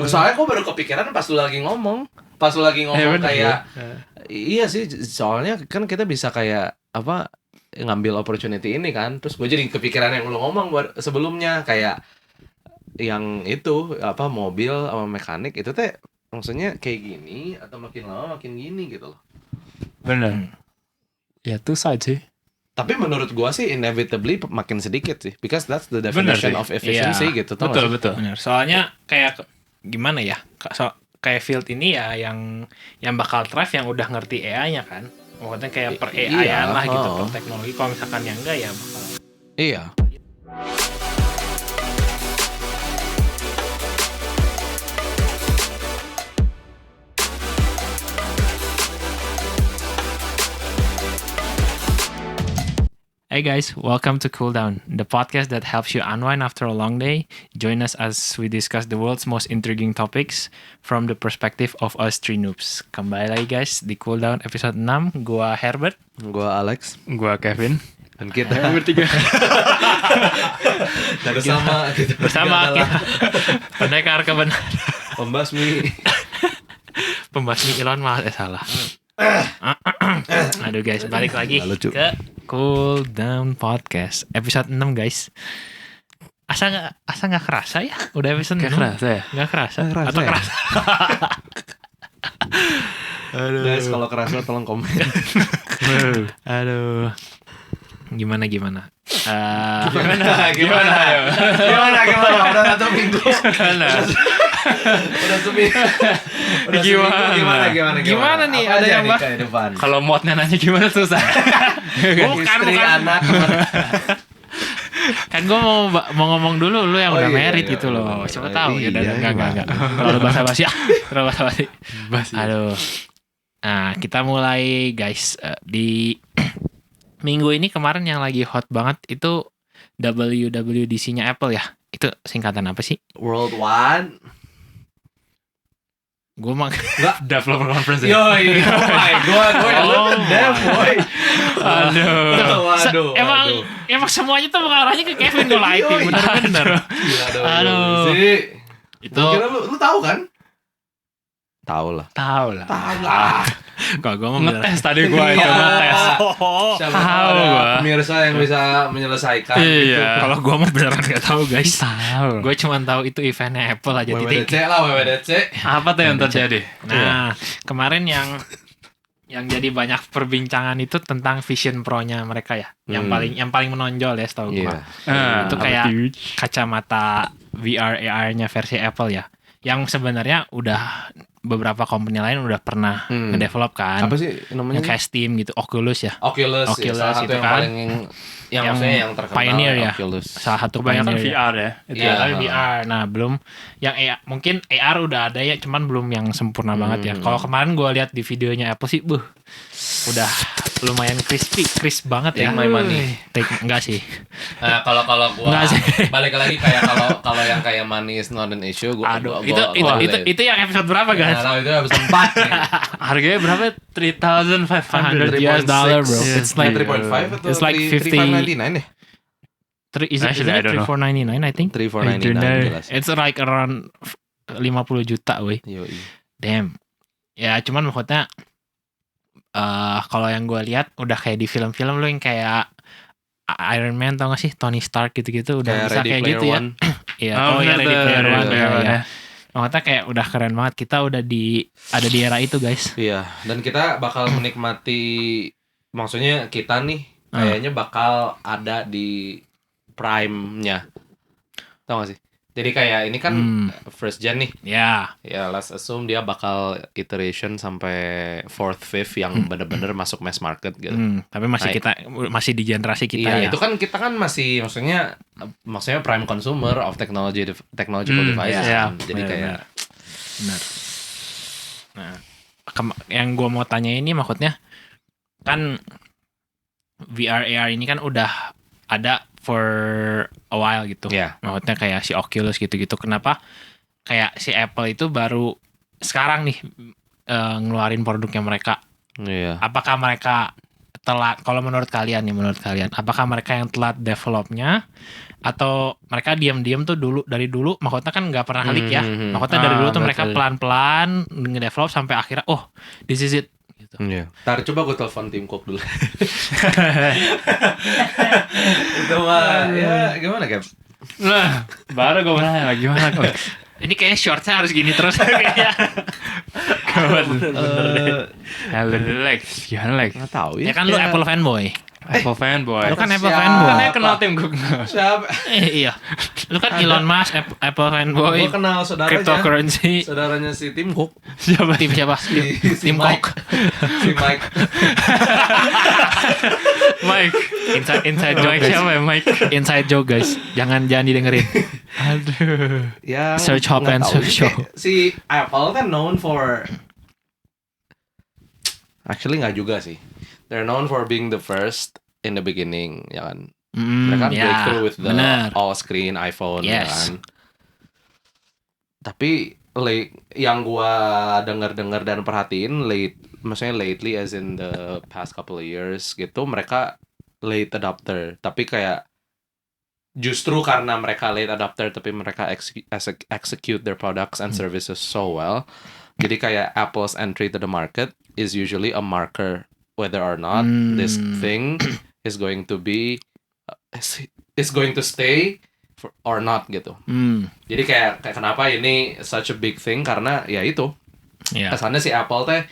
Soalnya gue baru kepikiran pas lu lagi ngomong kayak iya sih, soalnya kan kita bisa kayak apa ngambil opportunity ini kan. Terus gue jadi kepikiran yang lu ngomong sebelumnya kayak yang itu apa mobil sama mekanik itu teh maksudnya kayak gini atau makin lama makin gini gitu loh. Bener. Ya two sides sih. Tapi menurut gua sih inevitably makin sedikit sih, because that's the definition of efficiency gitu. Betul. Bener. Soalnya kayak gimana ya? Kayak field ini ya yang bakal thrive yang udah ngerti AI-nya kan. Maksudnya kayak per AI-an lah gitu, per teknologi. Kalau misalkan yang enggak ya bakal. Iya. Hey guys, welcome to Cool Down, the podcast that helps you unwind after a long day. Join us as we discuss the world's most intriguing topics from the perspective of us three noobs. Kembali lagi guys di Cool Down episode 6. Gua Herbert, Gua Alex, Gua Kevin, dan kita bertiga. bersama kita pendekar kebenaran, pembasmi Elon Musk. Salah. Aduh guys, balik lagi ke Cool Down Podcast episode 6 guys. Asa nggak kerasa ya? Udah episode 6. Kerasa ya? Nggak kerasa? Atau ya? kerasa? Aduh. Guys, kalau kerasa tolong komen. Aduh. Gimana? Gimana? Udah satu minggu. Udah seminggu. Gimana nih? Apa Ada yang kehidupan? Kalau modnya nanya gimana susah. Bukan anak. Kan gue mau ngomong dulu lu yang udah married gitu loh. Siapa tahu ya udah enggak. Kalau basa-basi Aduh. Nah, kita mulai guys di minggu ini. Kemarin yang lagi hot banget itu WWDC-nya Apple ya. Itu singkatan apa sih? World One. Gue mah enggak Developer Conference ya? Yoi, oh my god, gue dev boy. Aduh. Emang semuanya tuh mengarahnya ke Kevin kalau IT, bener-bener. Aduh. Itu kira lu tahu kan? Tahu lah. Kok gue mau Ngetes tadi gue itu ngetes. Tahu gue. Pemirsa yang bisa menyelesaikan. Iya. Kalau gue mah beneran nggak tahu guys. Tahu. Gue cuma tahu itu eventnya Apple aja. WWDC. Apa tuh yang terjadi? Nah, kemarin yang jadi banyak perbincangan itu tentang Vision Pro-nya mereka ya. Yang paling menonjol ya setahu gue. Itu kayak kacamata VR AR-nya versi Apple ya. Yang sebenarnya udah beberapa company lain udah pernah ngedevelop kan. Apa sih namanya? Yang kayak Steam gitu, Oculus ya. Oculus ya, salah satu itu yang kan. paling yang maksudnya yang terkenal Pioneer ya. Oculus. Salah satu Kebanyakan pioneer VR ya. Iya, tapi VR. Nah, belum yang AR, mungkin AR udah ada ya, cuman belum yang sempurna banget ya. Kalau kemarin gue lihat di videonya Apple sih, udah lumayan crisp banget ya. Take my money. Enggak sih. Nah, kalau gua balik lagi kayak kalau yang kayak money is not an issue, Itu yang episode berapa guys? Nah, itu episode 4 nih. Harganya berapa? $3,500 bro. It's like 3.5 atau it's like 3,599 ya? Is it Actually, I don't know. 3,499 I think? 3,499 jelas. It's like around 50 juta weh. Yoi. Damn. Ya cuman maksudnya kalau yang gue lihat udah kayak di film-film lo yang kayak Iron Man tau gak sih, Tony Stark gitu-gitu udah bisa kayak gitu ya. Iya. Ready Player One ya. Maksudnya kayak udah keren banget. Kita udah ada di era itu guys. Iya. Dan kita bakal menikmati, maksudnya kita nih kayaknya bakal ada di prime-nya. Tau gak sih? Jadi kayak ini kan first gen nih. Ya. Ya, let's assume dia bakal iteration sampai 4th, 5th yang bener-bener masuk mass market gitu. Tapi masih di generasi kita iya, ya. itu kan kita kan masih maksudnya prime consumer of technological devices. Iya, kan. Jadi kayak benar. Nah, yang gue mau tanya ini maksudnya kan VR AR ini kan udah ada for a while gitu. Yeah. Maksudnya kayak si Oculus gitu-gitu. Kenapa kayak si Apple itu baru sekarang nih ngeluarin produknya mereka? iya. Apakah mereka telat? Kalau menurut kalian, apakah mereka yang telat developnya atau mereka diam-diam tuh dari dulu maksudnya kan nggak pernah leak ya. Maksudnya dari dulu tuh mereka pelan-pelan nge-develop sampai akhirnya this is it gitu. Iya. Ntar coba gue telepon Tim Cook dulu. Itu mah ya gimana Cap? Nah, baru gue nanya gimana kok. Ini kayaknya shortnya harus gini terus kayaknya. Bener deh. Halo Lex, gimana Lex? Nggak tahu Ya kan lu Apple fanboy. Apple fanboy. Lu kan Apple siapa? fanboy. Kan kenal Tim Cook. Siapa? Iya. Lu kan Elon Musk, Apple fanboy. Gue kenal saudaranya. Cryptocurrency. Saudaranya si Tim Cook. Tim siapa? Tim Mike. Cook. Si Mike. Mike. Inside joke guys. Siapa ya Mike? Inside joke guys. Jangan didengerin. Aduh. Yang Search Hop nggak and tahu. Search Show. Si Apple kan known for actually nggak juga sih. They're known for being the first in the beginning, ya kan. Mereka breakthrough with the all screen iPhone, ya kan. Tapi yang gua dengar dan perhatiin maksudnya lately as in the past couple of years gitu, mereka late adopter. Tapi kayak justru karena mereka late adopter, tapi mereka execute their products and services so well. Jadi kayak Apple's entry to the market is usually a marker whether or not this thing is going to be is going to stay or not gitu. Jadi kayak kenapa ini such a big thing karena ya itu. Kesannya si Apple teh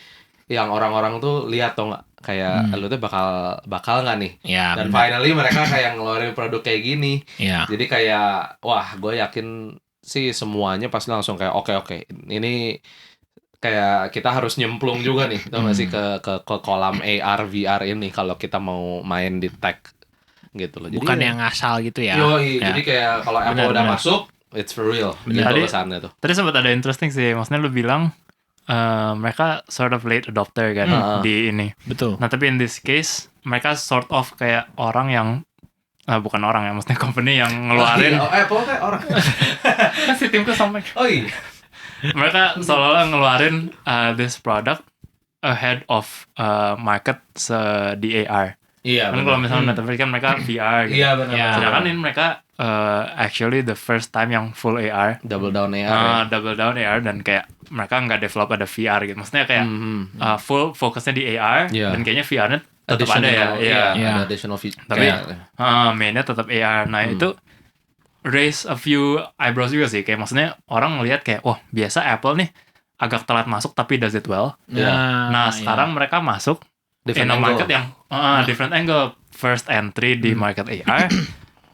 yang orang-orang tuh lihat tuh nggak kayak lu tuh bakal nggak nih. Dan finally mereka kayak ngeluarin produk kayak gini. Jadi kayak wah gue yakin sih semuanya pasti langsung kayak oke ini kayak kita harus nyemplung juga nih, tau gak sih ke kolam AR VR ini kalau kita mau main di tech gitu loh. Jadi bukan yang asal gitu ya. Jadi kayak kalau Apple udah masuk, it's for real. Gitu kesannya tuh. Tadi sempat ada interesting sih, maksudnya lu bilang mereka sort of late adopter kan di ini. Betul. Nah tapi in this case mereka sort of kayak orang yang bukan orang ya, maksudnya company yang ngeluarin. Apple teh orang. Kan si Tim Cook sama. Oh iya. Mereka seolah-olah ngeluarin this product ahead of market di AR. Iya. Kan kalau misalnya Netflix kan mereka VR gitu. Iya benar. Sedangkan ini mereka actually the first time yang full AR. Double down AR. Double down AR dan kayak mereka nggak develop ada VR gitu. Maksudnya kayak full fokusnya di AR dan kayaknya VR-nya tetap ada ya. Ada additional feature. Tapi mainnya tetap AR. Nah itu raise a few eyebrows juga sih. Kayak maksudnya orang ngelihat kayak wah biasa Apple nih agak telat masuk tapi does it well. Nah sekarang mereka masuk in a market yang different angle. First entry di market AR,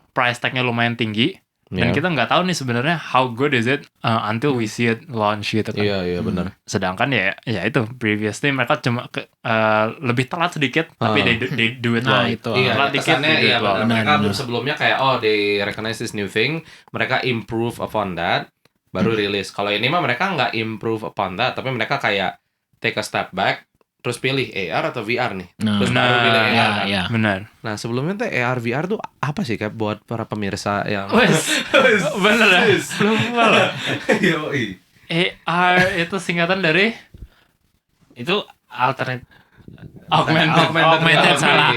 price tag-nya lumayan tinggi. Dan kita nggak tahu nih sebenarnya how good is it until we see it launch gitu kan. Iya benar. Sedangkan ya itu previously mereka cuma lebih telat sedikit tapi they do it well. Itu. Telat dikit mereka sebelumnya kayak they recognize this new thing, mereka improve upon that baru rilis. Kalau ini mah mereka nggak improve upon that, tapi mereka kayak take a step back terus pilih AR atau VR nih. Terus baru pilih AR kan. Benar. Nah sebelumnya tuh AR VR tuh apa sih kayak buat para pemirsa yang bener ya? Belum malah. Yoi. AR itu singkatan dari itu augmented salah.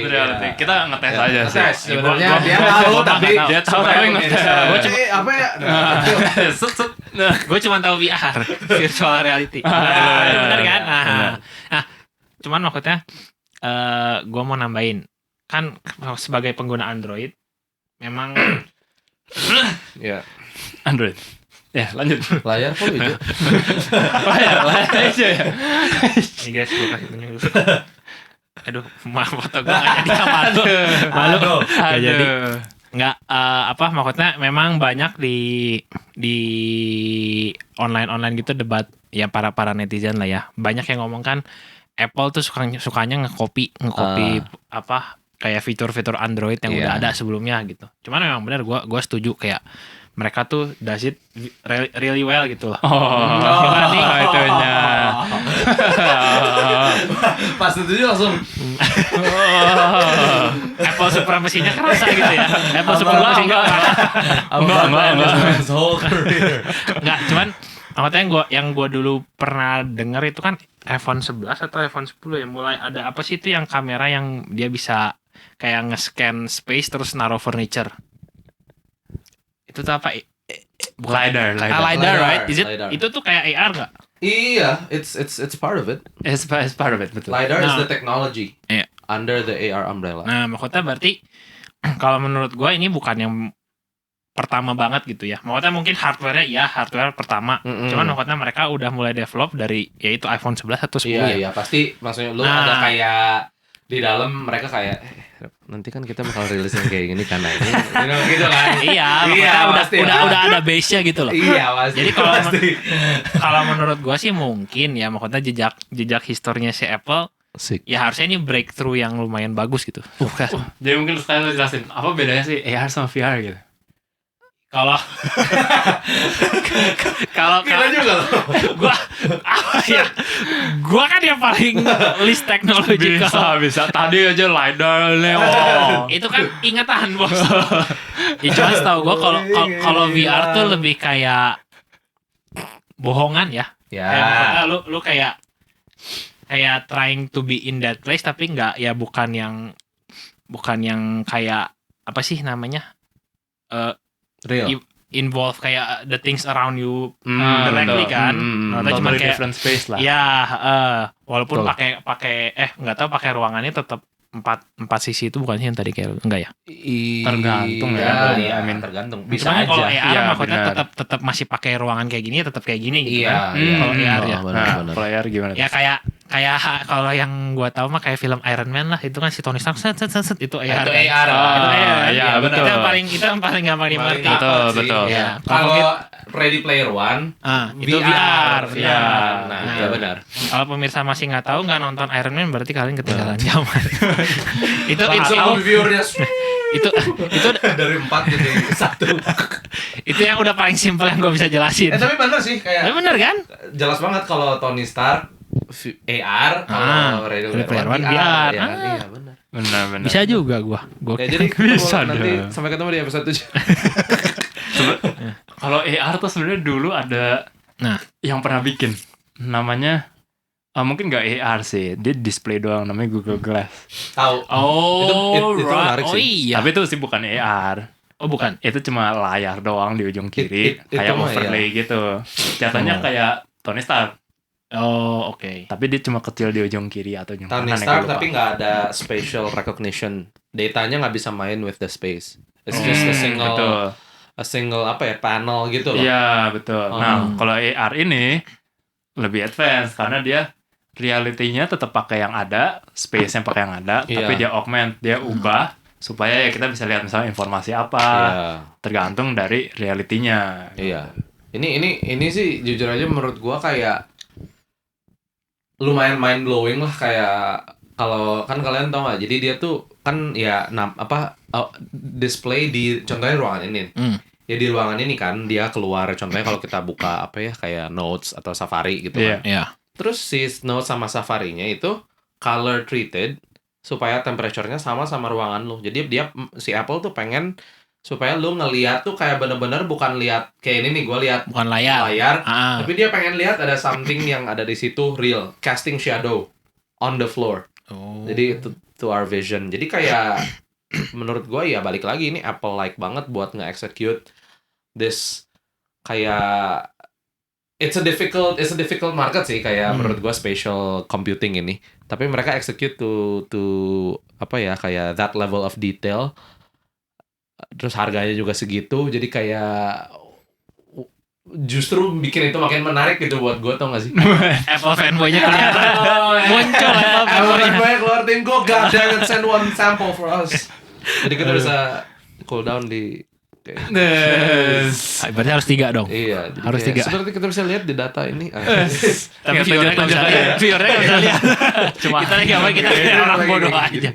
Kita ngetes aja sih. Sebenarnya dia tahu tapi dia tahu tapi ngetes. Gue cuma apa ya? Gue cuma tahu VR, virtual reality. Benar kan? Nah, cuman maksudnya gue mau nambahin kan sebagai pengguna Android memang Android. Ya lanjut. Layar kok hijau. Layar aja ya. Ini guys gue kasih tunjuk. Aduh, foto gue nggak jadi malu. Nggak jadi. Nggak maksudnya memang banyak di online gitu debat ya para netizen lah ya. Banyak yang ngomong kan Apple tuh sukanya nge-copy kayak fitur-fitur Android yang udah ada sebelumnya gitu. Cuman memang benar gue setuju kayak mereka tuh does it really well gitu loh. Itunya. Pas setuju langsung. Apple supremasinya kerasa gitu ya. Apple supremasinya whole career. Enggak, cuman maksudnya yang gue dulu pernah denger itu kan iPhone 11 atau iPhone 10 ya mulai ada apa sih itu yang kamera yang dia bisa kayak nge-scan space terus naruh furniture. Itu tuh apa? LiDAR. LiDAR, right? Is it? LiDAR. Itu tuh kayak AR nggak? Iya, it's part of it. It's part of it, betul. LiDAR is Nah. the technology Iya. under the AR umbrella. Nah, maksudnya berarti kalau menurut gua ini bukan yang pertama banget gitu ya. Maksudnya mungkin hardware-nya ya hardware pertama. Cuman maksudnya mereka udah mulai develop dari yaitu iPhone 11 atau 10 Iya, ya. iya, pasti maksudnya lu Nah. ada kayak di dalam mereka kayak nanti kan kita bakal rilis yang kayak gini kan ini gitu kan. Iya, Iya, maksudnya pasti udah lah. ada base-nya gitu loh. Iya, pasti. Jadi kalau pasti. kalau menurut gua sih mungkin ya maksudnya jejak historinya si Apple Asik. ya harusnya ini breakthrough yang lumayan bagus gitu. Jadi mungkin sekali lu jelasin apa bedanya sih AR sama VR gitu. Kalau kalau Kita juga loh. gua apa ya? Gua kan yang paling least technological. Bisa. Tadi aja LiDAR nih. Oh. Itu kan ingatan bos. Ya cuma setahu gua kalau VR tuh lebih kayak bohongan ya. Kayak maksudnya Ya. lu kayak trying to be in that place tapi nggak ya bukan yang kayak apa sih namanya Real. involve kayak the things around you Hmm, directly betul. kan. Atau cuma Totally kayak different space lah. ya walaupun Betul. pakai nggak tahu pakai ruangannya tetap empat sisi itu bukan sih yang tadi kayak enggak ya. Tergantung ya. ya. Iya, I mean, tergantung. Bisa Cuman kalau aja. AR Iya, maksudnya benar. tetap masih pakai ruangan kayak gini tetap kayak gini gitu Iya, kan. iya. Kalau AR ya. Benar, Nah, benar. kalau AR gimana? Ya kayak kalau yang gua tahu mah kayak film Iron Man lah itu kan si Tony Stark set itu AR. Itu kan? AR. Itu AR. iya, Itu betul. yang paling gampang dimengerti. Paling Betul, dapat sih. betul. Ya. Kalau Ready Player One, Itu VR. VR. benar. Nah, Nah, iya benar. Kalau pemirsa masih nggak tahu nggak nonton Iron Man berarti kalian ketinggalan zaman. itu Langsung viewernya itu dari 4 jadi 1. itu yang udah paling simpel yang gue bisa jelasin. Tapi bener sih kayak Tapi bener kan? jelas banget kalau Tony Stark AR, kalau Ready Player One VR. Ya, iya benar. Benar. Bisa juga gua. Ya, jadi Bisa nanti dong. sampai ketemu di episode 7. Kalau AR tuh sebenarnya dulu ada Nah. yang pernah bikin namanya mungkin nggak AR sih, dia display doang namanya Google Glass. Tahu. Oh, Itu menarik oh sih. iya. Tapi itu sih bukan AR. Oh bukan. Itu cuma layar doang di ujung kiri, Itu kayak mah overlay gitu. Jatuhnya kayak Tony Stark, Oh oke. tapi dia cuma kecil di ujung kiri atau ujung Tony kanan. Stark tapi nggak ada spatial recognition. Datanya nggak bisa main with the space. It's just betul. a single apa ya panel gitu loh. Iya betul. Oh. Nah kalau AR ini lebih advance karena dia realitinya tetap pakai yang ada, space-nya pakai yang ada, Iya. tapi dia augment, dia ubah supaya ya kita bisa lihat misalnya informasi apa, Iya. tergantung dari realitinya. Iya. Ini sih jujur aja menurut gua kayak lumayan mind blowing lah kayak kalau kan kalian tau gak jadi dia tuh kan ya display di contohnya ruangan ini. Ya di ruangan ini kan dia keluar contohnya kalau kita buka apa ya kayak Notes atau Safari gitu Iya. kan. Iya. Terus si Notes sama Safari-nya itu color treated supaya temperature-nya sama ruangan lu. Jadi si Apple tuh pengen supaya lu ngeliat tuh kayak bener-bener bukan lihat kayak ini nih gue lihat Bukan layar. tapi dia pengen lihat ada something yang ada di situ real, casting shadow on the floor. Oh. Jadi to our vision. Jadi kayak menurut gue ya balik lagi ini Apple like banget buat nge-execute this kayak it's a difficult market sih kayak menurut gue spatial computing ini. Tapi mereka execute to apa ya kayak that level of detail. Terus harganya juga segitu. Jadi kayak justru bikin itu makin menarik gitu buat gue tau gak sih? Apple fanboy-nya kelihatan. Muncul Apple fanboy-nya. Banyak keluar tim gue, god damn it, send one sample for us. Jadi kita bisa cool down di Berarti harus 3 dong. iya, jadi Harus kayak 3. seperti kita bisa lihat di data ini. Tapi Ya, viewernya nggak bisa tunjuk-tunjuk lihat. aja. Viewernya nggak bisa lihat. Cuma Kita lagi apa? Kita kayak orang lagi bodoh gini. aja.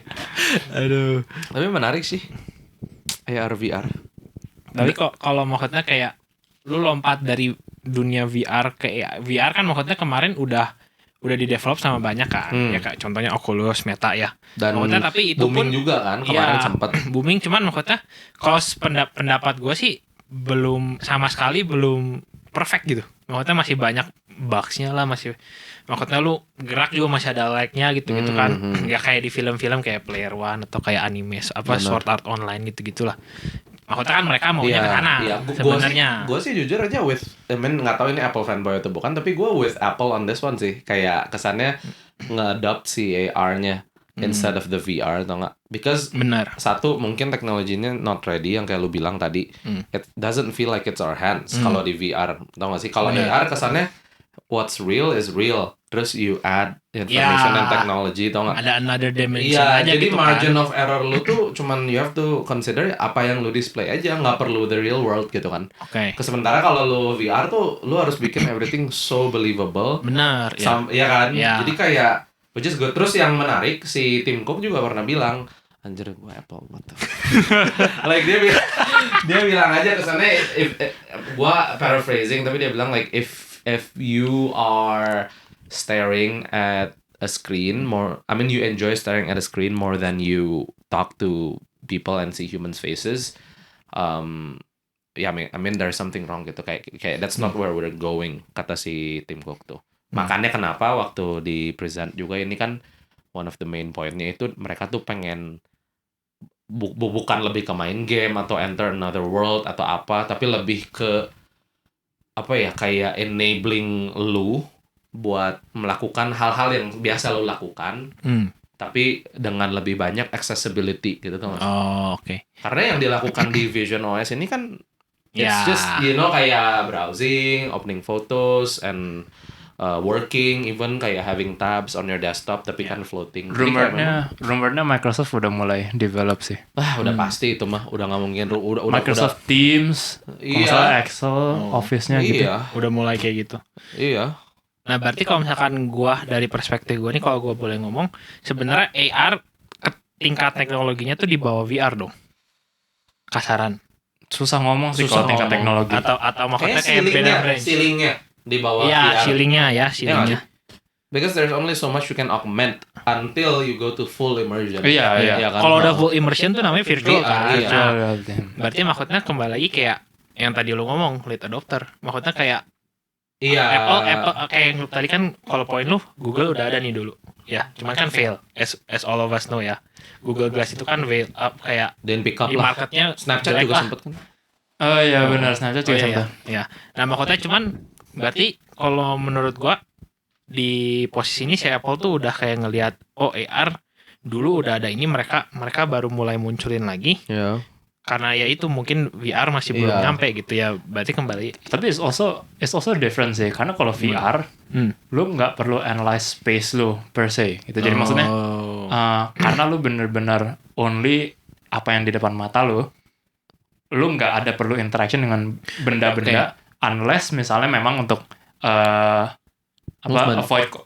Aduh. Tapi menarik sih. AR VR. Tapi kok kalau maksudnya kayak lu lompat dari dunia VR ke VR kan maksudnya kemarin udah di develop sama banyak kan. Ya kayak contohnya Oculus, Meta ya. Dan Maksudnya tapi itu booming pun juga kan kemarin Iya, sempat. booming cuman maksudnya kalau pendapat gue sih belum sama sekali belum perfect gitu. Maksudnya masih banyak bugs-nya lah, masih maksudnya lu gerak juga masih ada lag-nya gitu-gitu kan. Nggak kayak di film-film kayak Player One atau kayak anime Sword Art Online gitu-gitulah. Maksudnya kan mereka maunya ke sana sebenarnya. Gue sih jujur aja nggak tahu ini Apple fanboy atau bukan, tapi gue with Apple on this one sih. Kayak kesannya nge-adopt si AR-nya instead of the VR, atau nggak? Because benar. Satu, mungkin teknologinya not ready, yang kayak lu bilang tadi. It doesn't feel like it's our hands kalau di VR, tau nggak sih? Kalau AR kesannya what's real is real. Terus you add information and technology, tau nggak? Ada another dimension aja jadi gitu kan. margin of error lu tuh cuman you have to consider apa yang lu display aja, nggak perlu the real world gitu kan. Sementara kalau lu VR tuh lu harus bikin everything so believable. Benar. Ya kan. Jadi kayak which is good. Terus yang menarik, si Tim Cook juga pernah bilang, anjir gue Apple, what the like dia bilang aja kesannya, gue paraphrasing tapi dia bilang like if you are staring at a screen more, I mean you enjoy staring at a screen more than you talk to people and see humans faces, I mean there's something wrong gitu, kayak that's not where we're going, kata si Tim Cook tuh. Makanya kenapa waktu di present juga ini kan one of the main pointnya itu mereka tuh pengen bukan lebih ke main game atau enter another world atau apa, tapi lebih ke apa ya, kayak enabling lu buat melakukan hal-hal yang biasa lu lakukan, tapi dengan lebih banyak accessibility gitu tuh. Karena yang dilakukan di Vision OS ini kan it's just kayak browsing, opening photos, and working, even kayak having tabs on your desktop tapi kan floating. Rumornya Microsoft udah mulai develop sih. Udah pasti itu mah, udah nggak mungkin. Microsoft Teams, Excel, Office-nya gitu. Udah mulai kayak gitu. Iya. Nah berarti kalau misalkan gua dari perspektif gua nih, kalau gua boleh ngomong, sebenarnya AR tingkat teknologinya tuh di bawah VR dong. Kasaran. Susah ngomong sih kalau tingkat teknologi. Atau maksudnya kayak beda range. Ceilingnya di bawah VR. Ceilingnya. Because there's only so much you can augment until you go to full immersion. Iya kan? Kalau udah full immersion tuh namanya virtual kan. Iya. Berarti maksudnya kembali lagi kayak yang tadi lu ngomong late adopter. Maksudnya kayak Apple kayak yang tadi kan, kalau poin lu Google udah ada nih dulu. Ya, cuman kan fail as all of us know ya. Google Glass itu kan fail kayak dan pick up di marketnya Snapchat juga sempet kan. Oh iya benar, Snapchat juga sempet. Iya. Nah, maksudnya cuman berarti kalau menurut gua di posisi ini si Apple tuh udah kayak ngelihat AR dulu udah ada ini, mereka baru mulai munculin lagi. Iya. Karena ya itu mungkin VR masih belum nyampe gitu ya, berarti kembali. Tapi it's also different sih, karena kalau VR lu nggak perlu analyze space lu per se gitu. Jadi maksudnya karena lu bener-bener only apa yang di depan mata lu nggak ada perlu interaction dengan benda-benda, unless misalnya memang untuk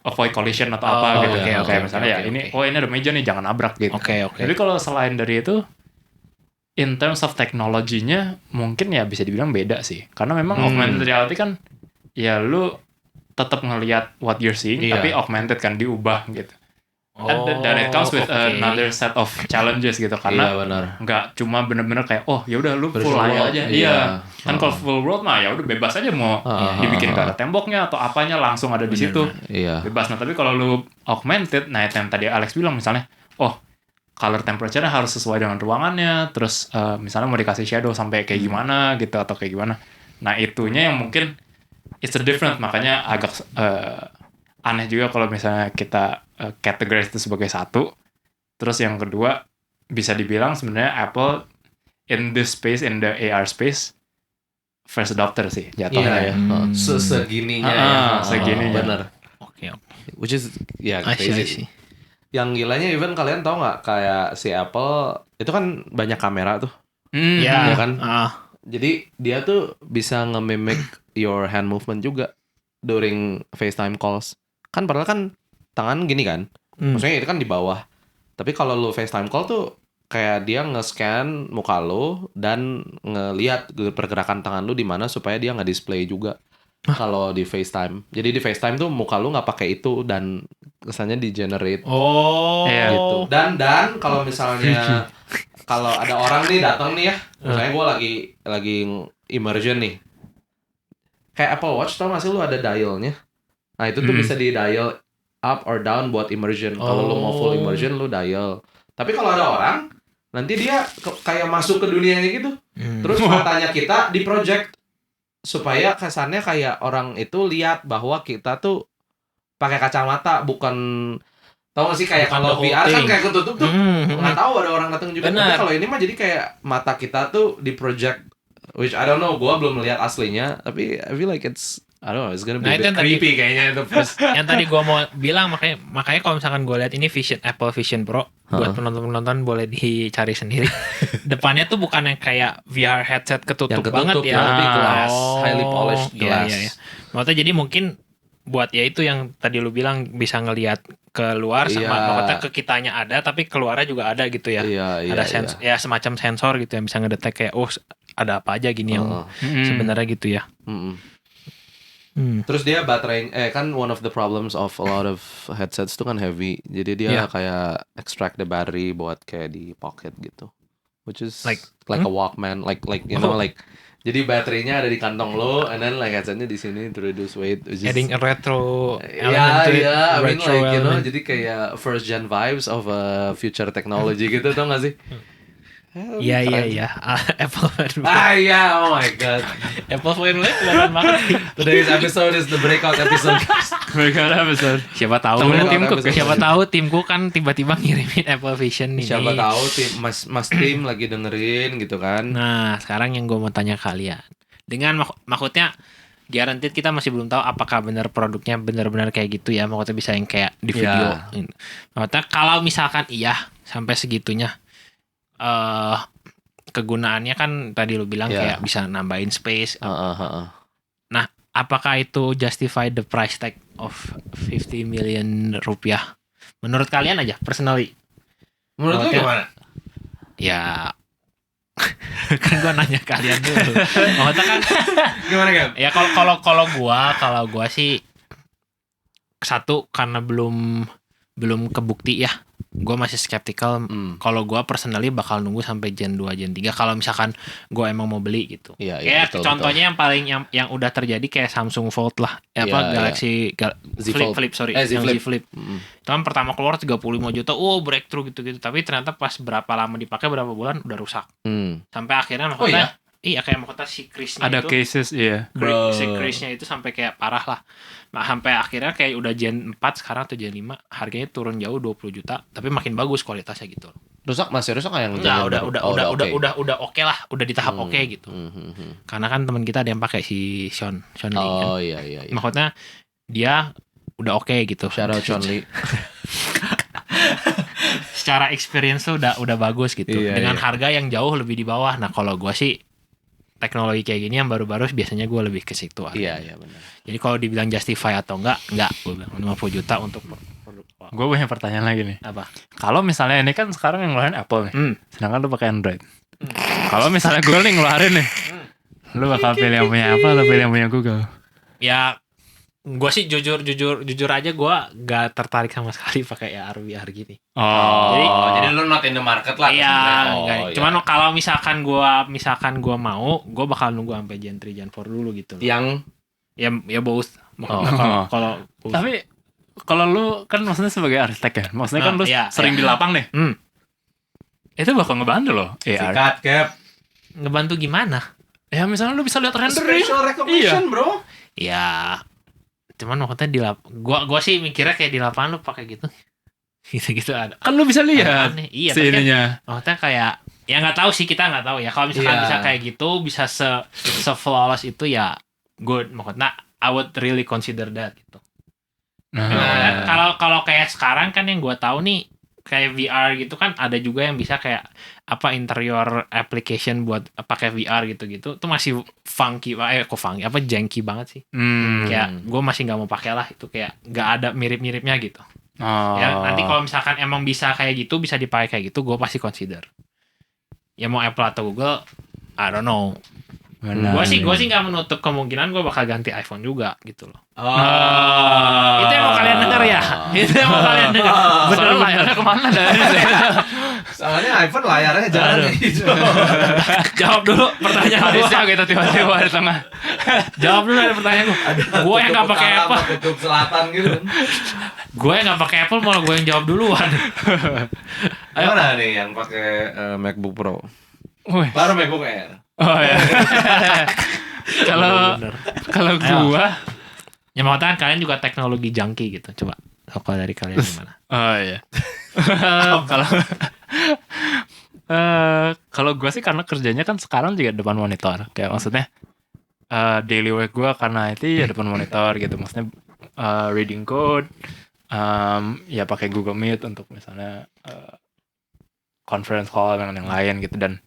avoid collision atau apa gitu. Kayak misalnya ini ada meja nih, jangan nabrak gitu. Tapi kalau selain dari itu, in terms of teknologinya mungkin ya bisa dibilang beda sih, karena memang augmented reality kan ya lu tetap ngelihat what you're seeing, tapi augmented kan diubah gitu. Dan it comes with another set of challenges gitu, karena nggak cuma bener-bener kayak ya udah lu full layar aja. Kan kalau full world mah ya udah bebas aja mau dibikin ke temboknya atau apanya langsung ada di situ, bebas. Nah tapi kalau lu augmented, nah yang tadi Alex bilang misalnya color temperature-nya harus sesuai dengan ruangannya, terus misalnya mau dikasih shadow sampai kayak gimana gitu atau kayak gimana. Nah itunya yang mungkin it's a different, makanya agak aneh juga kalau misalnya kita categorize itu sebagai satu. Terus yang kedua bisa dibilang sebenarnya Apple in this space, in the AR space, first adopter sih jatuhnya. Segininya. Bener. Oke. Which is crazy. Yang gilanya even kalian tahu nggak, kayak si Apple itu kan banyak kamera tuh, ya kan? Jadi dia tuh bisa nge-mimic your hand movement juga during FaceTime calls. Kan padahal kan tangan gini kan, maksudnya itu kan di bawah. Tapi kalau lu FaceTime call tuh kayak dia nge-scan muka lu dan ngelihat pergerakan tangan lu di mana supaya dia nggak display juga. Kalau di FaceTime. Jadi di FaceTime tuh muka lu nggak pakai itu dan kesannya di generate. Gitu. Dan kalau misalnya kalau ada orang nih datang nih ya, misalnya gue lagi immersion nih. Kayak Apple Watch tau gak sih lu ada dialnya. Nah itu tuh bisa di dial up or down buat immersion. Kalau lu mau full immersion lu dial. Tapi kalau ada orang nanti dia kayak masuk ke dunianya gitu. Terus matanya kita di project supaya kesannya kayak orang itu lihat bahwa kita tuh pakai kacamata, bukan tahu gak sih kayak kalau VR kan kayak ketutup tuh nggak tahu ada orang datang juga. Tapi kalau ini mah jadi kayak mata kita tuh di project, which I don't know, gua belum melihat aslinya, tapi I feel like I don't know, it's gonna be a bit creepy kayaknya itu. Yang tadi gue mau bilang, makanya kalau misalkan gue lihat ini Apple Vision Pro, buat penonton-penonton boleh dicari sendiri. Depannya tuh bukan yang kayak VR headset ketutup banget ya. Tapi glass, highly polished glass. Iya. Maksudnya jadi mungkin buat ya itu yang tadi lu bilang bisa ngelihat keluar sama maksudnya ke kitanya ada, tapi keluarnya juga ada gitu ya. Ada ya semacam sensor gitu yang bisa ngedetek kayak ada apa aja gini yang sebenarnya gitu ya. Terus dia baterai kan one of the problems of a lot of headsets itu kan heavy. Jadi dia kayak extract the battery buat kayak di pocket gitu. Which is like a Walkman, like you know like jadi baterainya ada di kantong lo, and then like headsetnya di sini to reduce weight. Adding a retro element to it. I mean like you know jadi kayak first gen vibes of future technology gitu, tau gak sih? Iya. Apple fanboy. Oh my god. Apple fanboy kelihatan banget. Today's episode is the breakout episode. Siapa tahu timku kan tiba-tiba ngirimin Apple Vision nih. Siapa tahu Mas Tim lagi dengerin gitu kan. Nah, sekarang yang gue mau tanya kalian. Dengan maksudnya guaranteed kita masih belum tahu apakah benar produknya benar-benar kayak gitu ya. Maksudnya bisa yang kayak di video. Maksudnya kalau misalkan iya sampai segitunya. Kegunaannya kan tadi lu bilang kayak bisa nambahin space. Nah, apakah itu justify the price tag of 50 million rupiah? Menurut kalian aja, personally. Menurut lu gimana? Ya, kan gua nanya kalian dulu. Maksudnya kan gimana kan? Ya kalau gua sih satu karena belum kebukti ya. Gue masih skeptical. Kalau gue personally bakal nunggu sampai Gen 2, Gen 3 kalau misalkan gue emang mau beli gitu. Kayak betul, contohnya betul. Yang paling yang udah terjadi kayak Samsung Fold lah. Galaxy Flip. Z Flip. Itu kan pertama keluar 35 juta. Breakthrough gitu-gitu. Tapi ternyata pas berapa lama dipakai, berapa bulan udah rusak. Sampai akhirnya makanya iya kayak mahkota si Chris-nya ada itu. Cases Si Chris-nya itu sampai kayak parah lah. Nah, sampai akhirnya kayak udah Gen 4 sekarang atau Gen 5 harganya turun jauh 20 juta tapi makin bagus kualitasnya gitu. Masih rusak yang udah oke lah, udah di tahap oke gitu. Karena kan teman kita ada yang pakai si Sean Lee kan. Iya. Maksudnya dia udah oke gitu. Shout out Sean Lee. Secara experience tuh udah bagus gitu. Dengan harga yang jauh lebih di bawah. Nah, kalau gua sih teknologi kayak gini yang baru-baru biasanya gue lebih ke situ. Iya benar. Jadi kalau dibilang justify atau enggak gue bilang 50 juta untuk produk. Gue punya pertanyaan lagi nih. Apa? Kalau misalnya ini kan sekarang yang ngeluarin Apple nih, sedangkan lu pakai Android. Kalau misalnya gue nih ngeluarin nih, lu bakal pilih yang punya Apple atau pilih yang punya Google? Ya, gue sih jujur aja gue gak tertarik sama sekali pakai AR/VR gini. Jadi lu not in the market lah. Iya. Cuman kalau misalkan gue mau, gue bakal nunggu sampai Gen 3, Gen 4 dulu gitu. Yang ya both. Kalau tapi kalau lu kan maksudnya sebagai arsitek ya, maksudnya kan lu sering di lapang nih. Itu bakal ngebantu loh. Sikat cap. Ngebantu gimana? Ya misalnya lu bisa lihat rendering. Special recognition, bro. Ya. Cuman maksudnya gua sih mikirnya kayak di lapangan lu pakai gitu ada. Kan lu bisa lihat. Iya, sininya. Kan, maksudnya kayak ya nggak tahu sih, kita nggak tahu ya. Kalau misalkan bisa kayak gitu, bisa se flawless itu ya good. Maksudnya I would really consider that gitu. Kalau kayak sekarang kan yang gua tahu nih kayak VR gitu kan ada juga yang bisa kayak interior application buat pakai VR gitu-gitu tuh masih funky janky banget sih. Kayak gue masih nggak mau pakai lah, itu kayak nggak ada mirip-miripnya gitu. Ya nanti kalau misalkan emang bisa kayak gitu, bisa dipakai kayak gitu, gue pasti consider. Ya mau Apple atau Google, I don't know. Gue sih nggak menutup kemungkinan gue bakal ganti iPhone juga gitu loh. Itu yang mau kalian dengar ya. Itu yang mau kalian dengar. Bener layarnya kemana dari Soalnya iPhone layarnya jarang kayak gitu. Jawab dulu pertanyaan gue. Harusnya gitu tiba-tiba di tengah. Jawab dulu ada pertanyaan gue. Gue yang nggak pakai Apple. Kutub selatan gitu kan. Gue yang nggak pakai Apple malah gue yang jawab duluan. Ayo mana nih yang pakai MacBook Pro? Wih. Baru MacBook Air. Oh ya. Kalau gua Ya maksudnya kan kalian juga teknologi junkie gitu. Coba kalau dari kalian gimana? oh iya. Kalau kalau gua sih karena kerjanya kan sekarang juga depan monitor. Kayak maksudnya daily work gua karena itu ya depan monitor gitu. Maksudnya reading code ya pakai Google Meet untuk misalnya conference call dengan yang lain gitu. Dan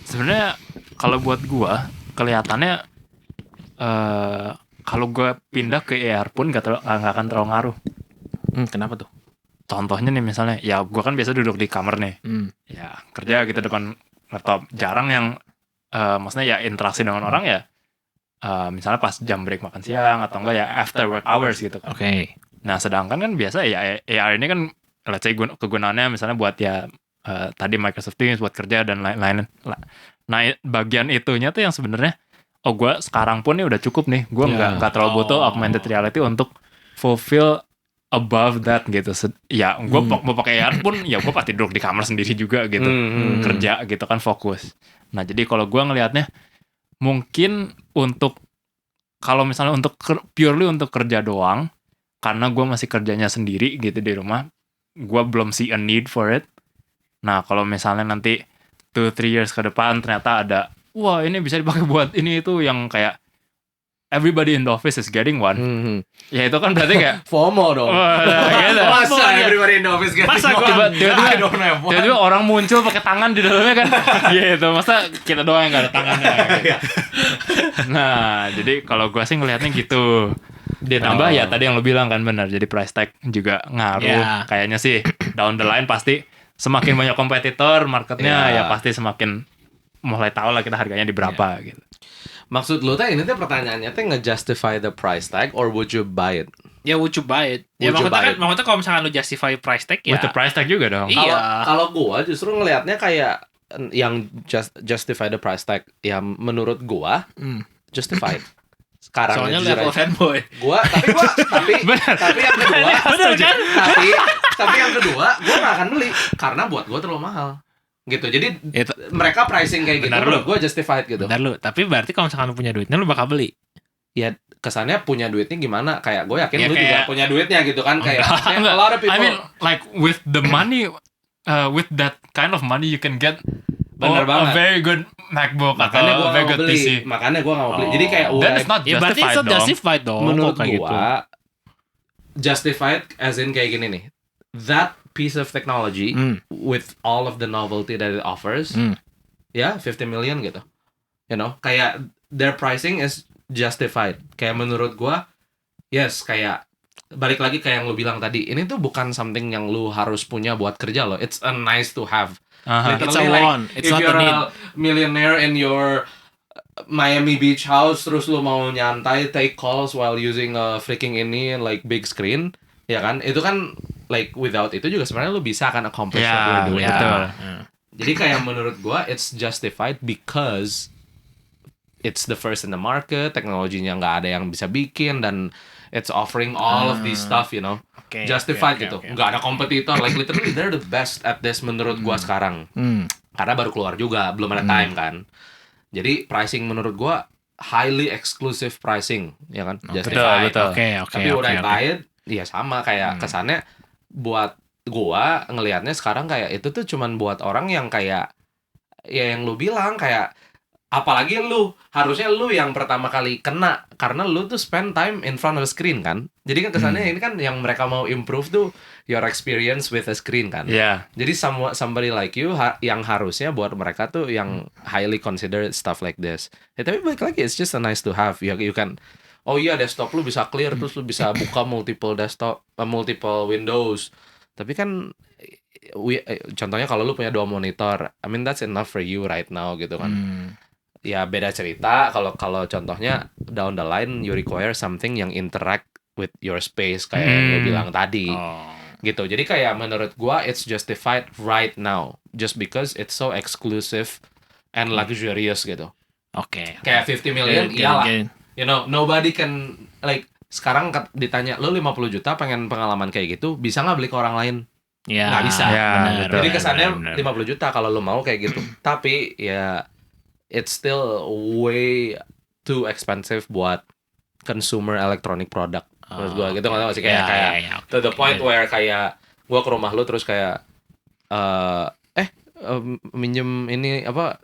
sebenarnya kalau buat gua kelihatannya kalau gua pindah ke AR pun nggak akan terlalu ngaruh. Kenapa tuh? Contohnya nih misalnya, ya gua kan biasa duduk di kamar nih, ya kerja gitu depan laptop. Jarang yang maksudnya ya interaksi dengan orang ya. Misalnya pas jam break makan siang atau enggak ya after work hours gitu kan. Oke. Nah sedangkan kan biasa ya AR ini kan let's say kegunaannya misalnya buat ya tadi Microsoft Teams buat kerja dan lain-lain. Nah bagian itunya tuh yang sebenarnya gue sekarang pun nih udah cukup nih. Gue nggak terlalu butuh augmented reality untuk fulfill above that gitu. Ya gue mau pakai AR pun ya gue pasti duduk di kamar sendiri juga gitu. Kerja gitu kan fokus. Nah jadi kalau gue ngelihatnya mungkin untuk kalau misalnya untuk purely untuk kerja doang, karena gue masih kerjanya sendiri gitu di rumah, gue belum see a need for it. Nah kalau misalnya nanti 2-3 years ke depan ternyata ada, wah ini bisa dipakai buat ini itu yang kayak everybody in the office is getting one. Ya itu kan berarti kayak FOMO dong. Gitu. Masa everybody in the office getting one? Tiba-tiba orang muncul pakai tangan di dalamnya kan. Gitu. Masa kita doang yang gak ada tangannya. Gitu. Nah, jadi kalau gue sih ngelihatnya gitu. Ditambah ya tadi yang lo bilang kan benar. Jadi price tag juga ngaruh. Kayaknya sih down the line pasti semakin banyak kompetitor, marketnya ya pasti semakin mulai tahu lah kita harganya di berapa gitu. Maksud lu teh ini teh pertanyaannya teh nge-justify the price tag or would you buy it? Ya would you buy it? Ya maksudnya kalau misalkan lu justify price tag ya. With the price tag juga dong. Iya. Kalau gua justru ngelihatnya kayak yang justify the price tag ya menurut gua justified. Sekarang soalnya level fanboy. Tapi yang kedua benar kan? tapi yang kedua gua gak akan beli karena buat gua terlalu mahal. Gitu. Jadi mereka pricing kayak gitu menurut gue justified gitu. Bentar lu, tapi berarti kalau misalkan lu punya duitnya lu bakal beli. Ya kesannya punya duitnya gimana? Kayak gue yakin lu juga punya duitnya gitu kan. Kayak a lot of people. I mean like with the money with that kind of money you can get a very good MacBook atau a very good PC. Makanya gue gak mau beli. Jadi kayak that is not berarti it's not justified dong. Menurut gue gitu. Justified as in kayak gini nih. That piece of technology with all of the novelty that it offers, ya 50 million gitu, you know, kayak their pricing is justified. Kayak menurut gua, yes, kayak balik lagi kayak yang lu bilang tadi, ini tuh bukan something yang lu harus punya buat kerja loh. It's a nice to have. It's a want. It's if not you're a need. a millionaire in your Miami Beach house, terus lu mau nyantai take calls while using a freaking ini like big screen, ya kan? Itu kan like without itu juga sebenarnya lu bisa kan accomplish what you're doing. Betul. Jadi kayak menurut gua it's justified because it's the first in the market, teknologinya nggak ada yang bisa bikin dan it's offering all of these stuff, you know. Justified gitu. Nggak ada kompetitor, like literally they're the best at this menurut gua sekarang. Karena baru keluar juga, belum ada time kan. Jadi pricing menurut gua highly exclusive pricing, ya kan? Justified. Betul. Tapi udah buy it, iya sama kayak kesannya buat gua ngelihatnya sekarang kayak itu tuh cuman buat orang yang kayak ya yang lu bilang kayak apalagi lu harusnya lu yang pertama kali kena karena lu tuh spend time in front of a screen kan. Jadi kan kesannya ini kan yang mereka mau improve tuh your experience with a screen kan. Jadi somebody like you yang harusnya buat mereka tuh yang highly consider stuff like this. Ya, tapi balik lagi it's just a nice to have. You can desktop lu bisa clear terus lu bisa buka multiple desktop, multiple windows. Tapi kan contohnya kalau lu punya 2 monitor, I mean that's enough for you right now gitu kan. Ya beda cerita kalau contohnya down the line you require something yang interact with your space kayak yang lu bilang tadi. gitu. Jadi kayak menurut gua it's justified right now just because it's so exclusive and luxurious gitu. Oke. Kayak 50 million iyalah. You know, nobody can like sekarang ditanya lu 50 juta pengen pengalaman kayak gitu, bisa nggak beli ke orang lain? Ya, Nggak bisa. Ya, benar, betul. Jadi benar, kesannya benar. 50 juta kalau lu mau kayak gitu. Tapi ya it's still way too expensive buat consumer electronic product. Menurut gua gitu nggak tahu sih kayak oke, to the point oke. where kayak gua ke rumah lu terus kayak minjem ini apa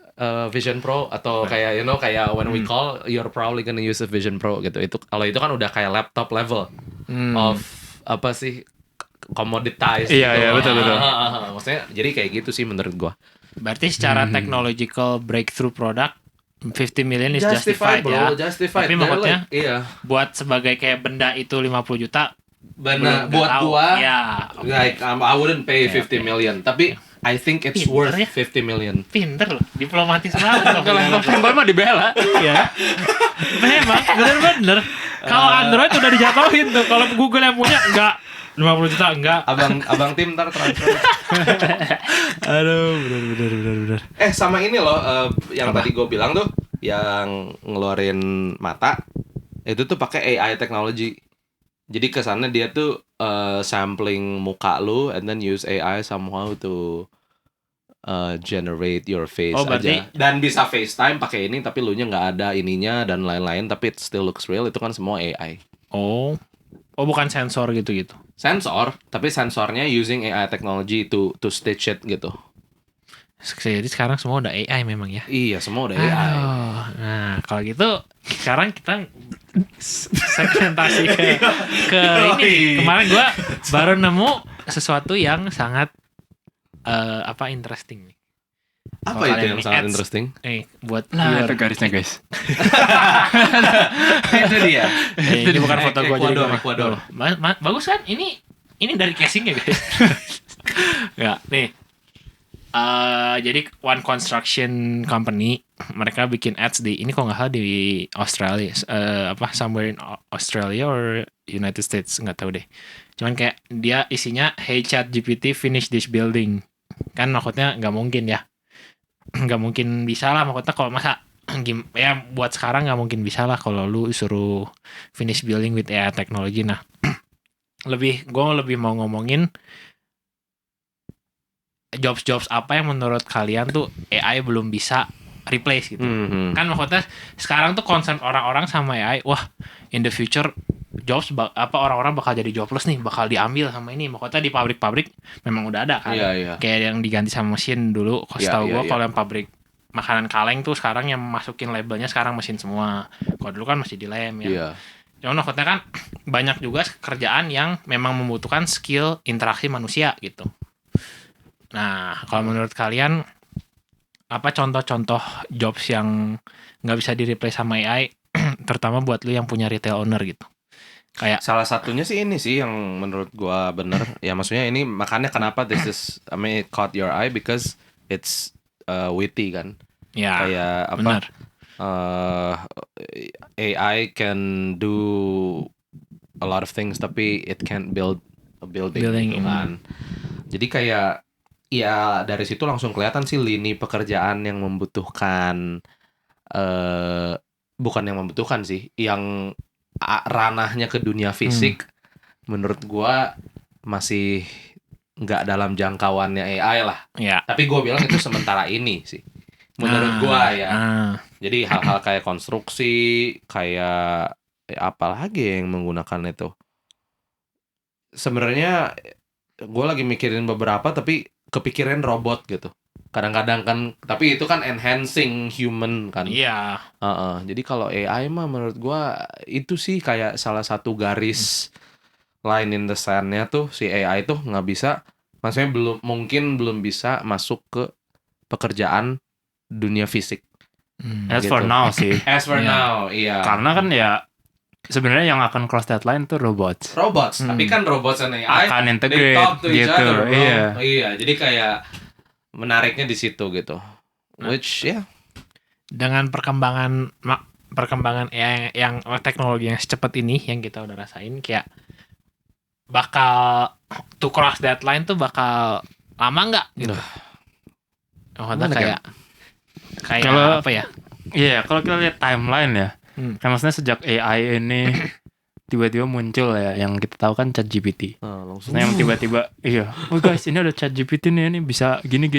Vision Pro atau kayak you know kayak when we call you're probably gonna use a Vision Pro gitu. Itu kalau itu kan udah kayak laptop level of apa sih commoditized Iya, gitu. iya, betul. Maksudnya jadi kayak gitu sih menurut gua. Berarti secara technological breakthrough product 50 million is justified bro, ya. justified. Tapi They're maksudnya like, iya. buat sebagai kayak benda itu 50 juta Benar, belum buat tahu. gua Ya, oke. like I wouldn't pay 50 million, tapi I think it's Pinter worth ya. 50 million. Pinter loh, diplomatis banget. Kalau fanboy mah dibela. Iya. Memang bener-bener. Kalau Android udah dijatuhin tuh. Kalau Google yang punya enggak 50 juta enggak. Abang tim ntar transfer. Aduh, bener. Sama ini loh yang tadi gue bilang tuh yang ngeluarin mata itu tuh pakai AI technology. Jadi kesannya dia tuh sampling muka lu and then use AI somehow to generate your face berarti aja. Dan bisa FaceTime pakai ini tapi lu nya nggak ada ininya dan lain-lain tapi it still looks real, itu kan semua AI. Oh, bukan sensor gitu. Sensor, tapi sensornya using AI technology to stitch it gitu. Jadi sekarang semua udah AI memang ya. Iya, semua udah AI. Nah, kalau gitu sekarang kita segmentasi ke ini nih. Kemarin gua baru nemu sesuatu yang sangat interesting nih. Apa Kalau itu kalian yang ini sangat ads, interesting? Buat Nah, viewer. itu garisnya guys. Itu dia. Ini bukan foto gua jadi Ecuador. bagus kan? Ini dari casingnya guys. Ya, nih. Jadi One Construction Company mereka bikin ads ini kok nggak salah di Australia, somewhere in Australia or United States, nggak tahu deh. Cuman kayak dia isinya hey ChatGPT finish this building, kan maksudnya nggak mungkin ya, nggak mungkin bisa lah maksudnya kalau masa ya buat sekarang nggak mungkin bisa lah kalau lu suruh finish building with AI technology. Nah gue lebih mau ngomongin jobs apa yang menurut kalian tuh AI belum bisa replace gitu. Kan maksudnya sekarang tuh concern orang-orang sama AI, wah in the future jobs orang-orang bakal jadi jobless nih, bakal diambil sama ini. Maksudnya di pabrik-pabrik memang udah ada kan. Iya. Kayak yang diganti sama mesin dulu. Setahu gue kalau yang pabrik makanan kaleng tuh sekarang yang masukin labelnya sekarang mesin semua. Kalau dulu kan masih di lem ya. Iya. Cuman maksudnya kan banyak juga kerjaan yang memang membutuhkan skill interaksi manusia gitu. Nah, kalau menurut kalian apa contoh-contoh jobs yang nggak bisa di-replace sama AI, terutama buat lu yang punya retail owner gitu? Kayak salah satunya sih ini sih yang menurut gua bener. Ya maksudnya ini makanya kenapa I mean it caught your eye because it's witty kan. ya, Kayak apa? benar. AI can do a lot of things tapi it can't build a building gitu kan. Jadi kayak ya dari situ langsung kelihatan sih lini pekerjaan yang membutuhkan bukan yang membutuhkan sih, yang ranahnya ke dunia fisik menurut gua masih nggak dalam jangkauannya AI lah. Ya. Tapi gua bilang itu sementara ini sih. Menurut gua ya. Jadi hal-hal kayak konstruksi, kayak apalagi yang menggunakan itu. Sebenarnya gua lagi mikirin beberapa tapi kepikiran robot gitu. Kadang-kadang kan, tapi itu kan enhancing human kan. Iya. Jadi kalau AI mah menurut gua itu sih kayak salah satu garis line in the sand-nya tuh si AI tuh nggak bisa, maksudnya belum bisa masuk ke pekerjaan dunia fisik. As Gitu. for now sih. As for now, iya. Karena kan ya sebenarnya yang akan cross that line tuh robots. Tapi kan robots dan AI Akan they integrate talk to each gitu. other, bro. Iya. Iya, jadi kayak menariknya di situ gitu. Which ya Dengan perkembangan AI yang teknologi yang secepat ini yang kita udah rasain, kayak bakal to cross that line tuh bakal lama nggak gitu? Maksudnya kayak Kalau- apa ya? Iya, kalau kita lihat timeline ya, kan maksudnya sejak AI ini tiba-tiba muncul ya, yang kita tahu kan ChatGPT. Langsung Maksudnya yang tiba-tiba, oh guys ini ada ChatGPT nih, ini bisa gini.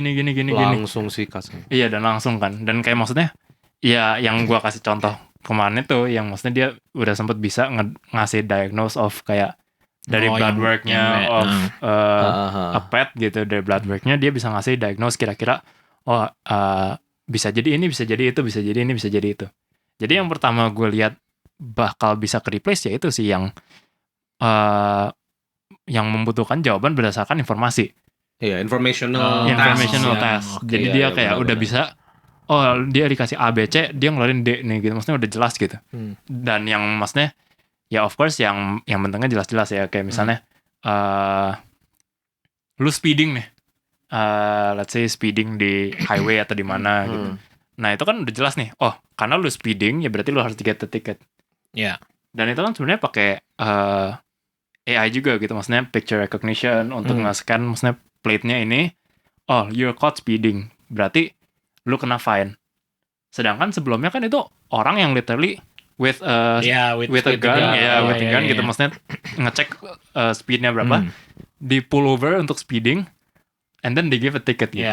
langsung sikat. Iya, dan langsung kan. Dan kayak maksudnya, ya yang gua kasih contoh kemarin itu, yang maksudnya dia udah sempet bisa ngasih diagnose of kayak dari blood worknya of a pet gitu, dari blood worknya dia bisa ngasih diagnose kira-kira, bisa jadi ini, bisa jadi itu, bisa jadi ini, bisa jadi itu. Jadi yang pertama gue lihat bakal bisa ke replace ya itu sih yang membutuhkan jawaban berdasarkan informasi. Iya, informational task. Oke, Jadi dia kayak udah bisa, dia dikasih A, B, C, dia ngeluarin D nih gitu. Maksudnya udah jelas gitu. Dan yang maksudnya, ya of course yang bentuknya jelas-jelas ya. Kayak misalnya, lu speeding nih. Let's say speeding di highway atau di mana gitu. Nah itu kan udah jelas nih. Oh, karena lu speeding ya berarti lu harus get the ticket. Iya. Dan itu kan sebenarnya pakai AI juga gitu. Maksudnya picture recognition untuk nge-scan maksudnya plate-nya ini. Oh, you're caught speeding. Berarti lu kena fine. Sedangkan sebelumnya kan itu orang yang literally with a gun gitu. Maksudnya ngecek speednya berapa. Di pull over untuk speeding. And then they give a ticket gitu.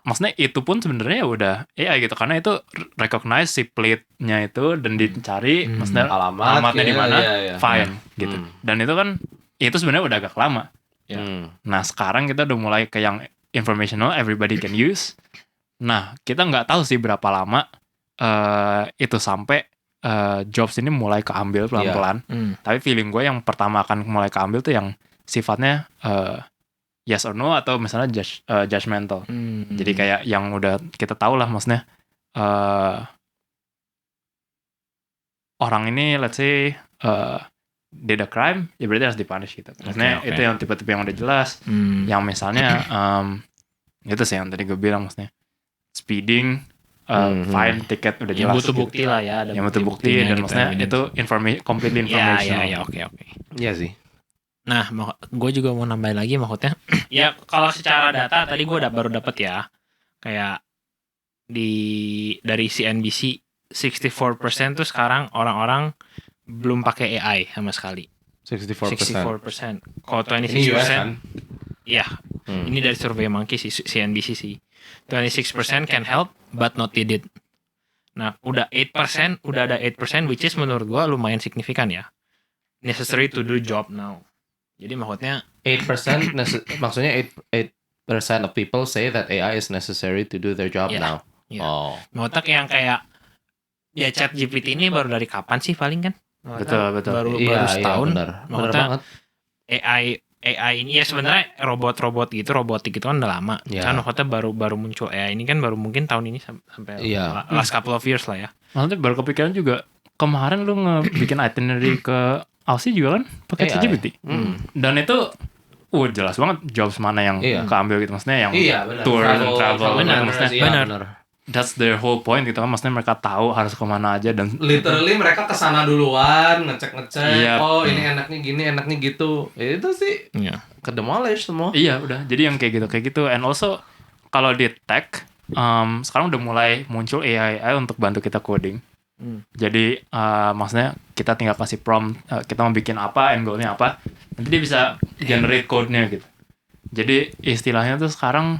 Maksudnya itu pun sebenarnya udah AI gitu. Karena itu recognize si plate-nya itu dan dicari maksudnya alamatnya di mana, fine gitu. Dan itu kan itu sebenarnya udah agak lama. Nah, sekarang kita udah mulai ke yang informational everybody can use. Nah, kita nggak tahu sih berapa lama itu sampai jobs ini mulai keambil pelan-pelan. Tapi feeling gue yang pertama akan mulai keambil tuh yang sifatnya yes or no atau misalnya judgmental. Jadi kayak yang udah kita tahu lah maksudnya orang ini let's say did a crime ya berarti harus dipunish gitu. Maksudnya itu yang tipe-tipe yang udah jelas. Yang misalnya itu sih yang tadi gue bilang maksudnya speeding, fine, ticket udah jelas. Yang butuh bukti lah ya. Yang butuh bukti dan maksudnya itu completely informational. Ya, oke. Iya sih. Nah, gue juga mau nambahin lagi maksudnya. Ya, kalau secara data tadi gue baru dapet ya. Kayak dari CNBC 64% tuh sekarang orang-orang belum pakai AI sama sekali. 64%. Kalau 26%. Ini US kan? Iya. Ini dari survei Monkey sih, CNBC sih. 26% can help but not needed. Nah, udah ada 8% which is menurut gue lumayan signifikan ya. Necessary to do job now. Jadi maksudnya 8% maksudnya 8% of people say that AI is necessary to do their job now. Yeah. Oh. Maksudnya yang kayak ya ChatGPT ini baru dari kapan sih paling kan? Betul. Baru setahun. Benar banget. AI ini ya sebenarnya robotik itu kan udah lama. Kan maksudnya baru muncul AI ini kan baru mungkin tahun ini sampai last couple of years lah ya. Maksudnya baru kepikiran juga kemarin lu bikin itinerary ke Aussie juga kan pakai ChatGPT. Dan itu jelas banget jobs mana yang keambil gitu. Maksudnya yang tour and travel. Benar. That's their whole point gitu kan. Maksudnya mereka tahu harus kemana aja dan literally mereka kesana duluan ngecek oh ini enaknya gini enaknya gitu. Itu sih ke demolish semua. Iya udah. Jadi yang kayak gitu. And also kalau di tech sekarang udah mulai muncul AI untuk bantu kita coding. Jadi maksudnya kita tinggal kasih prompt, kita mau bikin apa, end goal-nya apa, nanti dia bisa generate code-nya gitu. Jadi istilahnya tuh sekarang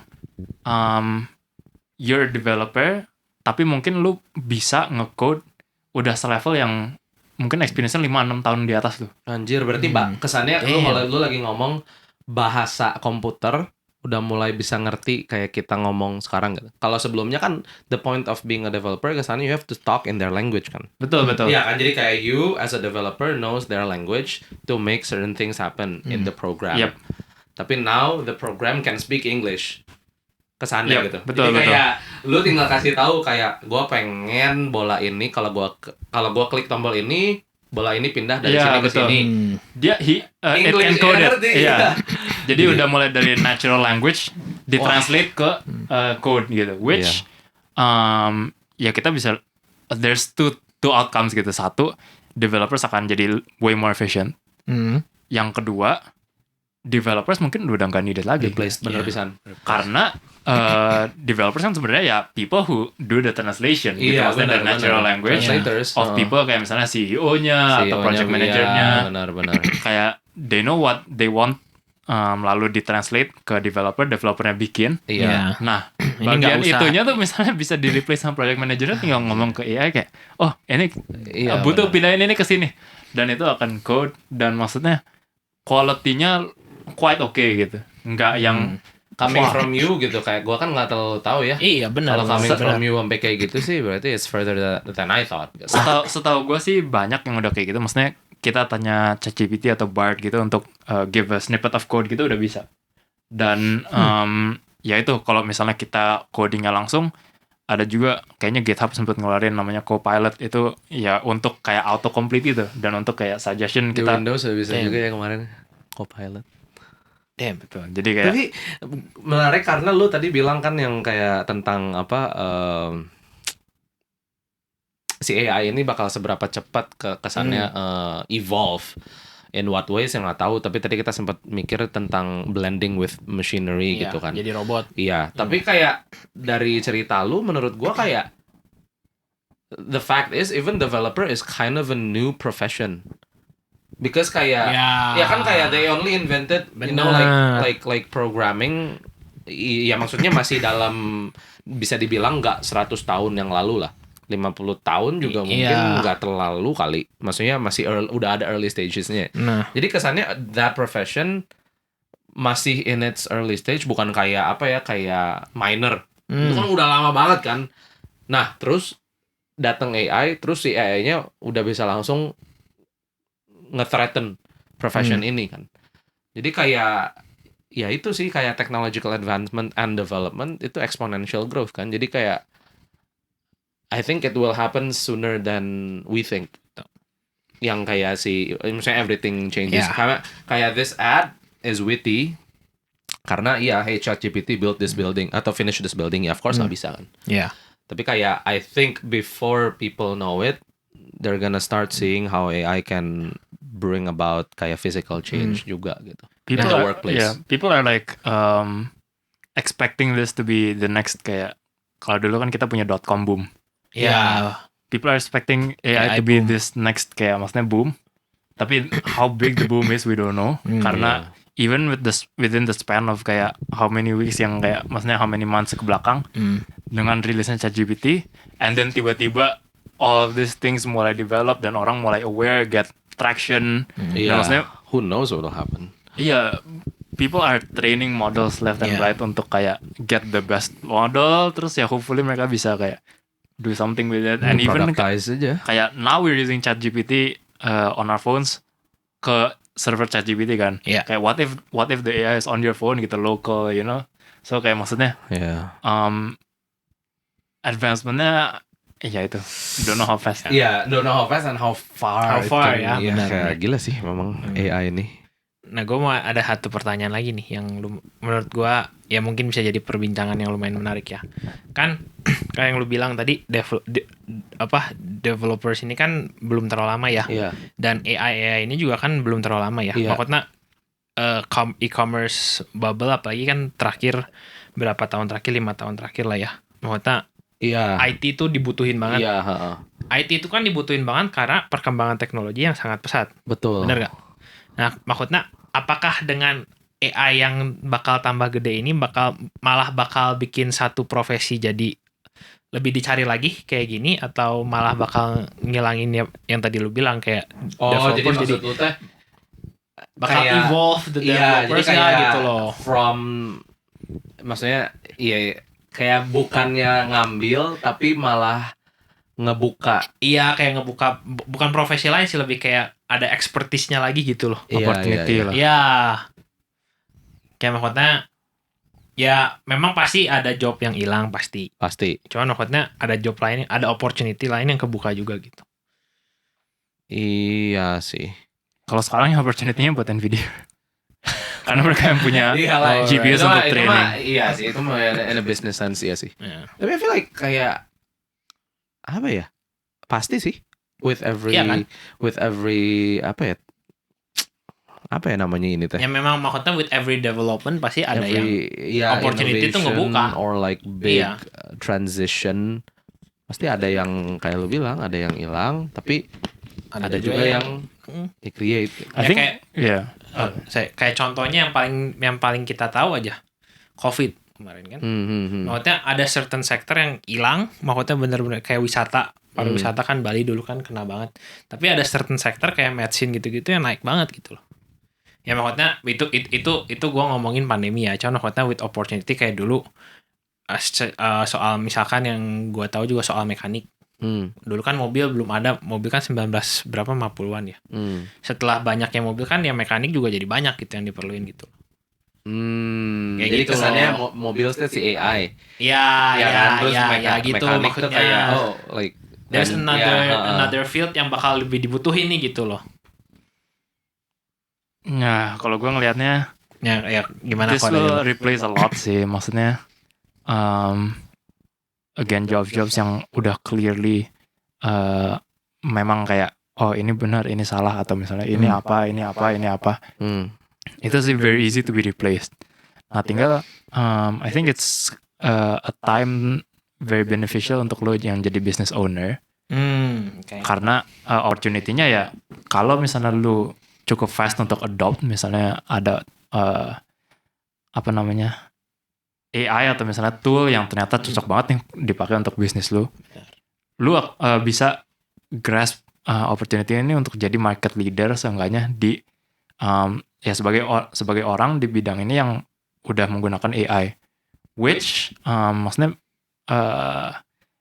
you're a developer, tapi mungkin lu bisa nge-code udah selevel yang mungkin experience-nya 5-6 tahun di atas tuh. Anjir, berarti kesannya lu lagi ngomong bahasa komputer udah mulai bisa ngerti kayak kita ngomong sekarang gitu. Kalau sebelumnya kan the point of being a developer kesannya you have to talk in their language kan. Betul. Iya kan, jadi kayak you as a developer knows their language to make certain things happen in the program. Tapi now the program can speak English. Kesannya gitu. Betul. Kayak lu tinggal kasih tahu kayak gua pengen bola ini kalau gua klik tombol ini bola ini pindah dari sini ke sini. Dia it encoded. Iya. Jadi udah mulai dari natural language ditranslate ke code gitu. Which ya kita bisa there's two outcomes gitu. Satu, developers akan jadi way more efficient. Yang kedua, developers mungkin udah nggak needed lagi. Replaced, bener pisan. Karena developers kan sebenarnya ya people who do the translation gitu, Iya, maksudnya the natural language Translators, of people, kayak misalnya CEO-nya atau project manager-nya. Benar. Kayak they know what they want, lalu ditranslate ke developernya bikin. Iya. Nah, Ini nggak bagian usah. itunya tuh misalnya bisa di replace sama project managernya, tinggal ngomong ke AI kayak, oh ini Iya, butuh benar. pindahin ini ke sini, dan itu akan code, dan maksudnya quality-nya quite okay gitu, nggak yang Coming Wah. from you gitu, kayak gua kan nggak terlalu tahu ya. Iya benar. Kalau coming Benar. from you sampai kayak gitu sih berarti it's further than I thought. setahu gue sih banyak yang udah kayak gitu. Maksudnya kita tanya ChatGPT atau Bard gitu untuk give a snippet of code gitu udah bisa. Dan ya itu kalau misalnya kita codingnya langsung, ada juga kayaknya GitHub sempat ngeluarin namanya Copilot, itu ya untuk kayak autocomplete itu, dan untuk kayak suggestion Di kita. Windows udah bisa Damn. juga ya kemarin Copilot. Damn. Betul. Jadi kayak Tapi menarik karena lu tadi bilang kan yang kayak tentang apa si AI ini bakal seberapa cepat kesannya evolve in what ways yang nggak tahu. Tapi tadi kita sempat mikir tentang blending with machinery Iya, gitu kan. Jadi robot. Iya, tapi kayak dari cerita lu menurut gua kayak the fact is even developer is kind of a new profession. Because kayak ya kan kayak they only invented you know Bener. like programming, ya maksudnya masih dalam bisa dibilang nggak 100 tahun yang lalu lah. 50 tahun juga mungkin nggak terlalu kali. Maksudnya masih udah ada early stages-nya. Nah, Jadi kesannya that profession masih in its early stage, bukan kayak apa ya, kayak minor. Itu kan udah lama banget kan. Nah, terus datang AI, terus si AI-nya udah bisa langsung nge-threaten profession ini kan. Jadi kayak ya itu sih kayak technological advancement and development itu exponential growth kan. Jadi kayak I think it will happen sooner than we think. Yang kayak misalnya everything changes. Yeah. Kayak this ad is witty karena hey ChatGPT build this building atau finish this building, ya of course nggak bisa kan. ya. Tapi kayak I think before people know it, they're gonna start seeing how AI can bring about kayak physical change juga gitu. people in the are, workplace. yeah, people are like expecting this to be the next, kayak kalau dulu kan kita punya .com boom. Ya. People are expecting AI to be this next, kayak maksudnya boom. Tapi how big the boom is we don't know. Karena even within the span of kayak how many weeks, yang kayak maksudnya how many months ke belakang, dengan rilisnya ChatGPT, and then tiba-tiba all of these things mulai develop dan orang mulai aware, get traction. Dan maksudnya Who knows what will happen? iya, people are training models left and Yeah. right untuk kayak get the best model, terus ya hopefully mereka bisa kayak do something with it. And even Productize aja. kayak now we're using ChatGPT on our phones ke server ChatGPT kan. Yeah. Kayak what if the AI is on your phone gitu, local, you know. So kayak maksudnya Yeah. advancement-nya ya itu, don't know how fast. Iya, don't know how fast and how far. How far, it can- ya, Iya, benar. kayak gila sih memang AI ini. Nah, gue mau ada satu pertanyaan lagi nih yang menurut gue ya mungkin bisa jadi perbincangan yang lumayan menarik ya. Kan kayak yang lu bilang tadi developers ini kan belum terlalu lama ya. Iya. Dan AI ini juga kan belum terlalu lama ya. Iya. Maksudnya e-commerce bubble apalagi kan terakhir berapa tahun terakhir, 5 tahun terakhir lah ya. Maksudnya Iya. IT itu dibutuhin banget. Iya, heeh. IT itu kan dibutuhin banget karena perkembangan teknologi yang sangat pesat. Betul. Bener gak? Nah, maksudnya apakah dengan AI yang bakal tambah gede ini malah bakal bikin satu profesi jadi lebih dicari lagi kayak gini, atau malah bakal ngilangin yang tadi lu bilang kayak jadi developers maksud lu teh bakal kayak- evolve the iya, jadi developers kayak gitu loh. maksudnya iya kayak bukannya ngambil tapi malah ngebuka. Iya, kayak ngebuka bukan profesi lain sih, lebih kayak ada expertise-nya lagi gitu loh. Iya, Opportunity iya, iya. lah. Ya, kayak maksudnya ya memang pasti ada job yang hilang pasti. Pasti. Cuman maksudnya ada job lain, ada opportunity lain yang kebuka juga gitu. Iya sih. Kalau sekarang yang opportunity-nya buat Nvidia. Karena mereka yang punya GPU Itu untuk mah- itu training. mah- Iya sih, itu mah in a business sense, iya sih. Ya. Tapi I feel like kayak apa ya? Pasti sih with every Iya kan? with every apa ya? apa ya namanya ini teh? Ya memang maksudnya with every development pasti ada yang ya, opportunity itu ngebuka. Or like big transition, pasti ada yang kayak lu bilang, ada yang hilang, tapi ada juga yang create. I think kayak contohnya yang paling kita tahu aja COVID kemarin kan. Maksudnya ada certain sektor yang hilang, maksudnya bener-bener kayak wisata, pariwisata kan Bali dulu kan kena banget. Tapi ada certain sektor kayak medicine gitu-gitu yang naik banget gitu loh. Ya maksudnya itu gue ngomongin pandemi ya. Cuma maksudnya with opportunity kayak dulu soal misalkan yang gue tahu juga soal mekanik. Dulu kan mobil belum ada, mobil kan 19 berapa 50-an ya. Setelah banyaknya mobil kan ya mekanik juga jadi banyak gitu yang diperluin gitu. Jadi gitu kesannya mobil itu si AI. Ya gitu mekanik tuh kayak like there's another field yang bakal lebih dibutuhin nih gitu loh. Nah, kalau gue ngelihatnya ya gimana this will replace a lot sih, maksudnya again jobs yang udah clearly memang kayak ini benar, ini salah, atau misalnya ini apa. Itu sih very easy to be replaced. Nah, tinggal I think it's a time very beneficial untuk lo yang jadi business owner. Karena opportunity-nya ya kalau misalnya lu cukup fast untuk adopt, misalnya ada AI atau misalnya tool yang ternyata cocok banget nih dipakai untuk bisnis lu bisa grasp opportunity ini untuk jadi market leader seenggaknya di ya sebagai orang di bidang ini yang udah menggunakan AI, which maksudnya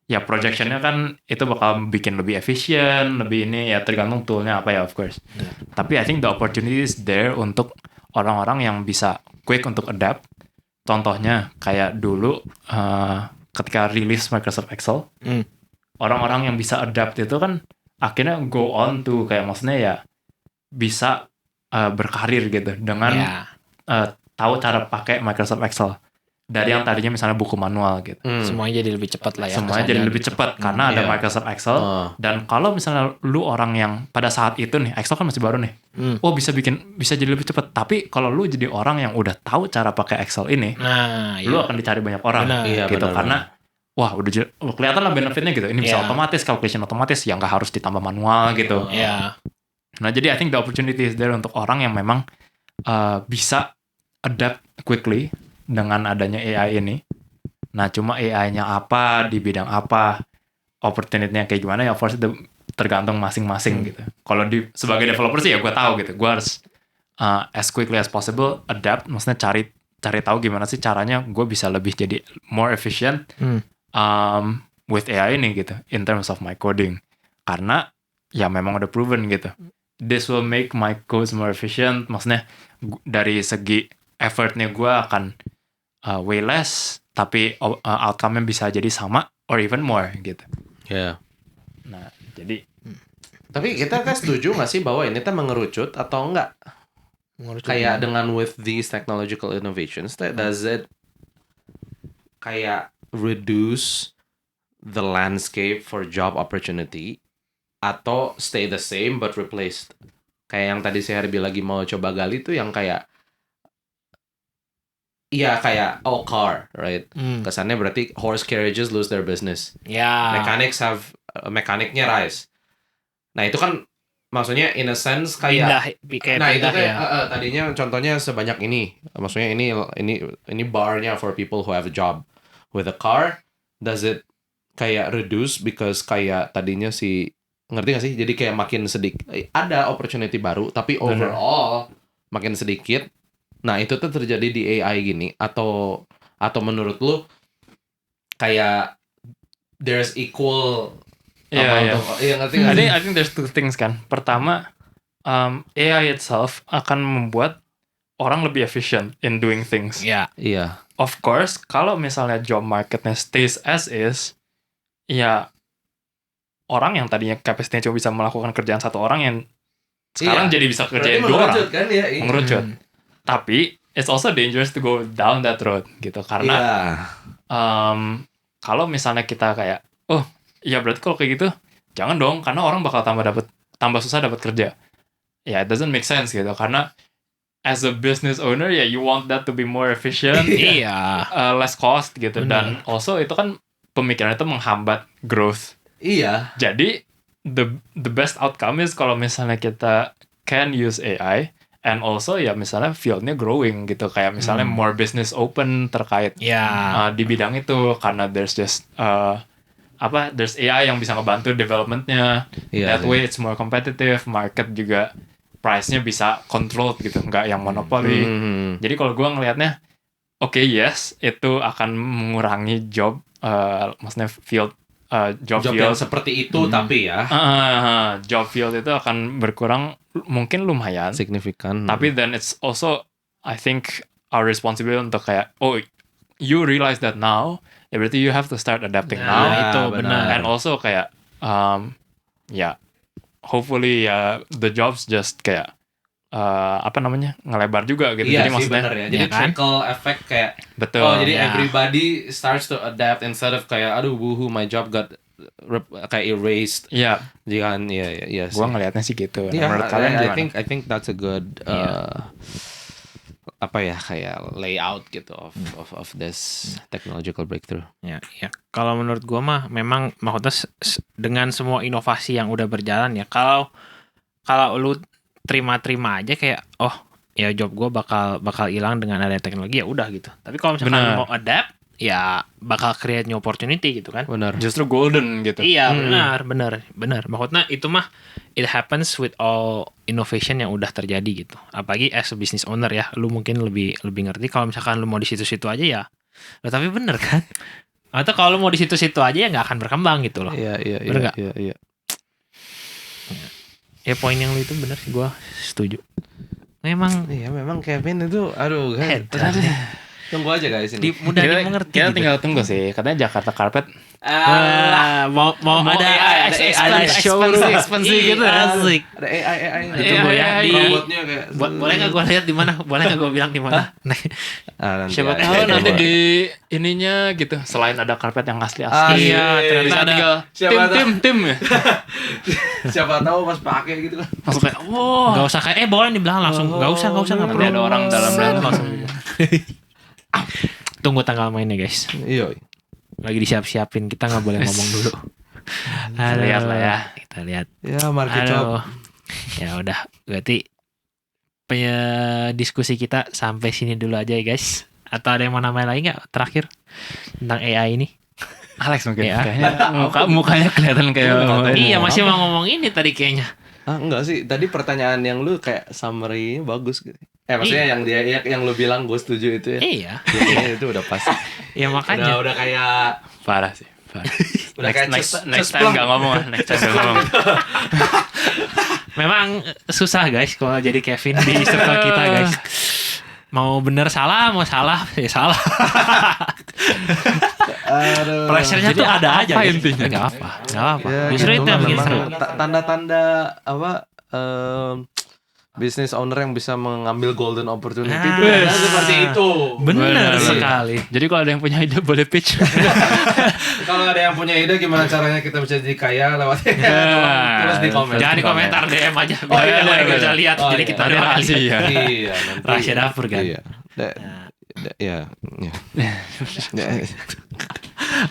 ya projectionnya kan itu bakal bikin lebih efisien, lebih ini ya tergantung toolnya apa ya of course. Tapi I think the opportunity is there untuk orang-orang yang bisa quick untuk adapt. Contohnya kayak dulu ketika rilis Microsoft Excel, orang-orang yang bisa adapt itu kan akhirnya go on to kayak maksudnya ya bisa berkarir gitu dengan tahu cara pakai Microsoft Excel. Dari yang tadinya misalnya buku manual gitu. Semuanya jadi lebih cepat lah ya. Semuanya jadi lebih cepat karena ada Microsoft Excel. Dan kalau misalnya lu orang yang pada saat itu nih, Excel kan masih baru nih. Bisa jadi lebih cepat. Tapi kalau lu jadi orang yang udah tahu cara pakai Excel ini, lu akan dicari banyak orang gitu. Karena wah udah kelihatan lah benefitnya gitu. Ini bisa otomatis, calculation otomatis yang gak harus ditambah manual gitu. Nah, jadi I think the opportunity is there untuk orang yang memang bisa adapt quickly dengan adanya AI ini. Nah, cuma AI-nya apa, di bidang apa, opportunity-nya kayak gimana ya, of course itu tergantung masing-masing gitu. Kalau sebagai developer sih ya gue tahu gitu, gue harus as quickly as possible adapt, maksudnya cari tahu gimana sih caranya gue bisa lebih jadi more efficient with AI ini gitu, in terms of my coding. Karena ya memang udah proven gitu. This will make my codes more efficient, maksudnya dari segi effortnya gue akan way less, tapi outcome-nya bisa jadi sama or even more gitu. Nah, jadi tapi kita kan setuju nggak sih bahwa ini mengerucut atau enggak? Kayak dengan with these technological innovations, does it kayak reduce the landscape for job opportunity atau stay the same but replaced? Kayak yang tadi si Herbie lagi mau coba gali tuh yang kayak kayak car, right? Kesannya berarti horse carriages lose their business. Mekaniknya rise. Nah, itu kan maksudnya in a sense kayak itu kayak tadinya contohnya sebanyak ini. Maksudnya ini barnya for people who have a job. With a car, does it kayak reduce because kayak tadinya ngerti gak sih? Jadi kayak makin sedikit ada opportunity baru, tapi overall makin sedikit. Nah, itu tuh terjadi di AI gini atau menurut lu kayak there's equal ngerti gak sih? I think there's two things kan. Pertama, AI itself akan membuat orang lebih efficient in doing things. Of course, kalau misalnya job marketnya stays as is, ya orang yang tadinya capacity-nya cuma bisa melakukan kerjaan satu orang yang sekarang jadi bisa kerjain dua orang. Kan, mengerucut. Tapi it's also dangerous to go down that road gitu, karena kalau misalnya kita kayak berarti kalau kayak gitu jangan dong, karena orang bakal tambah susah dapat kerja. It doesn't make sense gitu, karena as a business owner ya you want that to be more efficient, Iya. less cost gitu. Benar. Dan also itu kan pemikiran itu menghambat growth. Iya. Jadi the best outcome is kalau misalnya kita can use AI and also ya misalnya fieldnya growing gitu, kayak misalnya more business open terkait Ya. di bidang itu, karena there's just there's AI yang bisa ngebantu developmentnya. Iya That sih. way it's more competitive, market juga price-nya bisa controlled gitu, nggak yang monopoly. Jadi kalau gue ngelihatnya oke, yes, itu akan mengurangi job, maksudnya field job Job field yang seperti itu tapi ya job field itu akan berkurang mungkin lumayan. signifikan. Tapi then it's also I think our responsibility untuk kayak you realize that now, ya berarti you have to start adapting now. Nah, itu benar. And also kayak hopefully the jobs just kayak ngelebar juga gitu. Iya Jadi sih maksudnya bener ya. Jadi ya kan? trickle effect kayak betul. oh jadi ya. everybody starts to adapt instead of kayak aduh woohoo my job got kayak erased. Iya, Jangan iya sih. gua ngelihatnya sih gitu. Nah, Iya, menurut kalian I gimana? think that's a good apa ya kayak layout gitu of this technological breakthrough. Ya. Kalau menurut gua mah memang maksudnya dengan semua inovasi yang udah berjalan ya, kalau lu terima aja kayak ya job gua bakal hilang dengan ada teknologi, ya udah gitu. Tapi kalau misalkan Benar. lu mau adapt, ya bakal create new opportunity gitu kan. Benar. Justru golden gitu. Iya, benar. Maksudnya itu mah it happens with all innovation yang udah terjadi gitu. Apalagi as a business owner ya, lu mungkin lebih ngerti kalau misalkan lu mau di situ-situ aja ya. Loh, tapi bener kan? Atau kalau lu mau di situ-situ aja ya nggak akan berkembang gitu loh. Iya. Bener nggak? Iya. Ya poin yang lu itu bener sih, gua setuju. Memang Memang Kevin itu aduh head. tunggu aja guys ini. Mudah dimengerti Kita gitu. tinggal tunggu sih. Katanya Jakarta Carpet Mau ada AI, ada AI, expansi gitu. Asik. Ada AI Ditunggu ya di robotnya kayak boleh nggak gue lihat di mana? Boleh nggak gue bilang di mana? nanti siapa aja. tahu nanti di ininya gitu, selain ada karpet yang asli Iya, ternyata bisa ada tinggal siapa tim ya. siapa tahu pas pakai gitu kan. Langsung kayak wow, Nggak usah kayak boleh dibilang langsung. Nggak usah nggak nanti perlu. ada orang dalam dan langsung Tunggu tanggal mainnya guys. Iya. Lagi disiap-siapin, kita nggak boleh ngomong dulu. lihat lah ya. Kita lihat. Ya market Aduh. Ya udah, berarti diskusi kita sampai sini dulu aja ya guys. Atau ada yang mau nambahin lagi nggak terakhir tentang AI ini? Alex mungkin Ya. kayaknya mukanya kelihatan kayak Iya, masih mau ngomong ini tadi kayaknya. enggak sih. Tadi pertanyaan yang lu kayak summary-nya bagus gitu. Maksudnya yang lu bilang gue setuju itu ya. Iya. Kayaknya itu udah pas. Ya makanya. Udah kayak parah sih. udah kayak Next time nggak ngomong lah. Next time nggak ngomong. Memang susah guys kalau jadi Kevin di circle kita guys. Mau bener salah, mau salah ya salah. aduh. Pressure-nya Jadi tuh ada apa aja. guys. intinya? Nggak apa. Ya, Justru gitu itu yang lah, bikin memang seru. tanda-tanda apa business owner yang bisa mengambil golden opportunity itu Yes. seperti itu. Bener Bener. sekali. Jadi kalau ada yang punya ide boleh pitch. Kalau ada yang punya ide gimana caranya kita bisa jadi kaya lewat tulis di komen. Jangan di komentar, DM aja. Oh, iya, Biar iya, kita iya. lihat. Oh, Jadi iya. kita Ada lihat. rahasia. Iya, nanti. Rahasia dapur kan. Iya. Ya.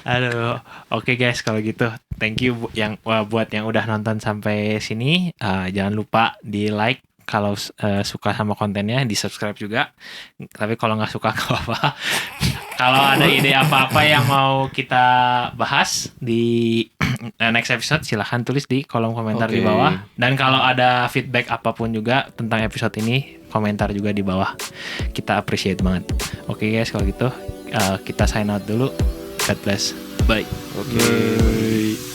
Aduh, oke guys kalau gitu, thank you buat yang udah nonton sampai sini. Jangan lupa di like kalau suka sama kontennya, di subscribe juga. Tapi kalau nggak suka nggak apa-apa. Kalau ada ide apa-apa yang mau kita bahas di next episode, silahkan tulis di kolom komentar di Oke. bawah. Dan kalau ada feedback apapun juga tentang episode ini, komentar juga di bawah. Kita appreciate banget. Oke guys, kalau gitu kita sign out dulu. God bless. Bye. Oke.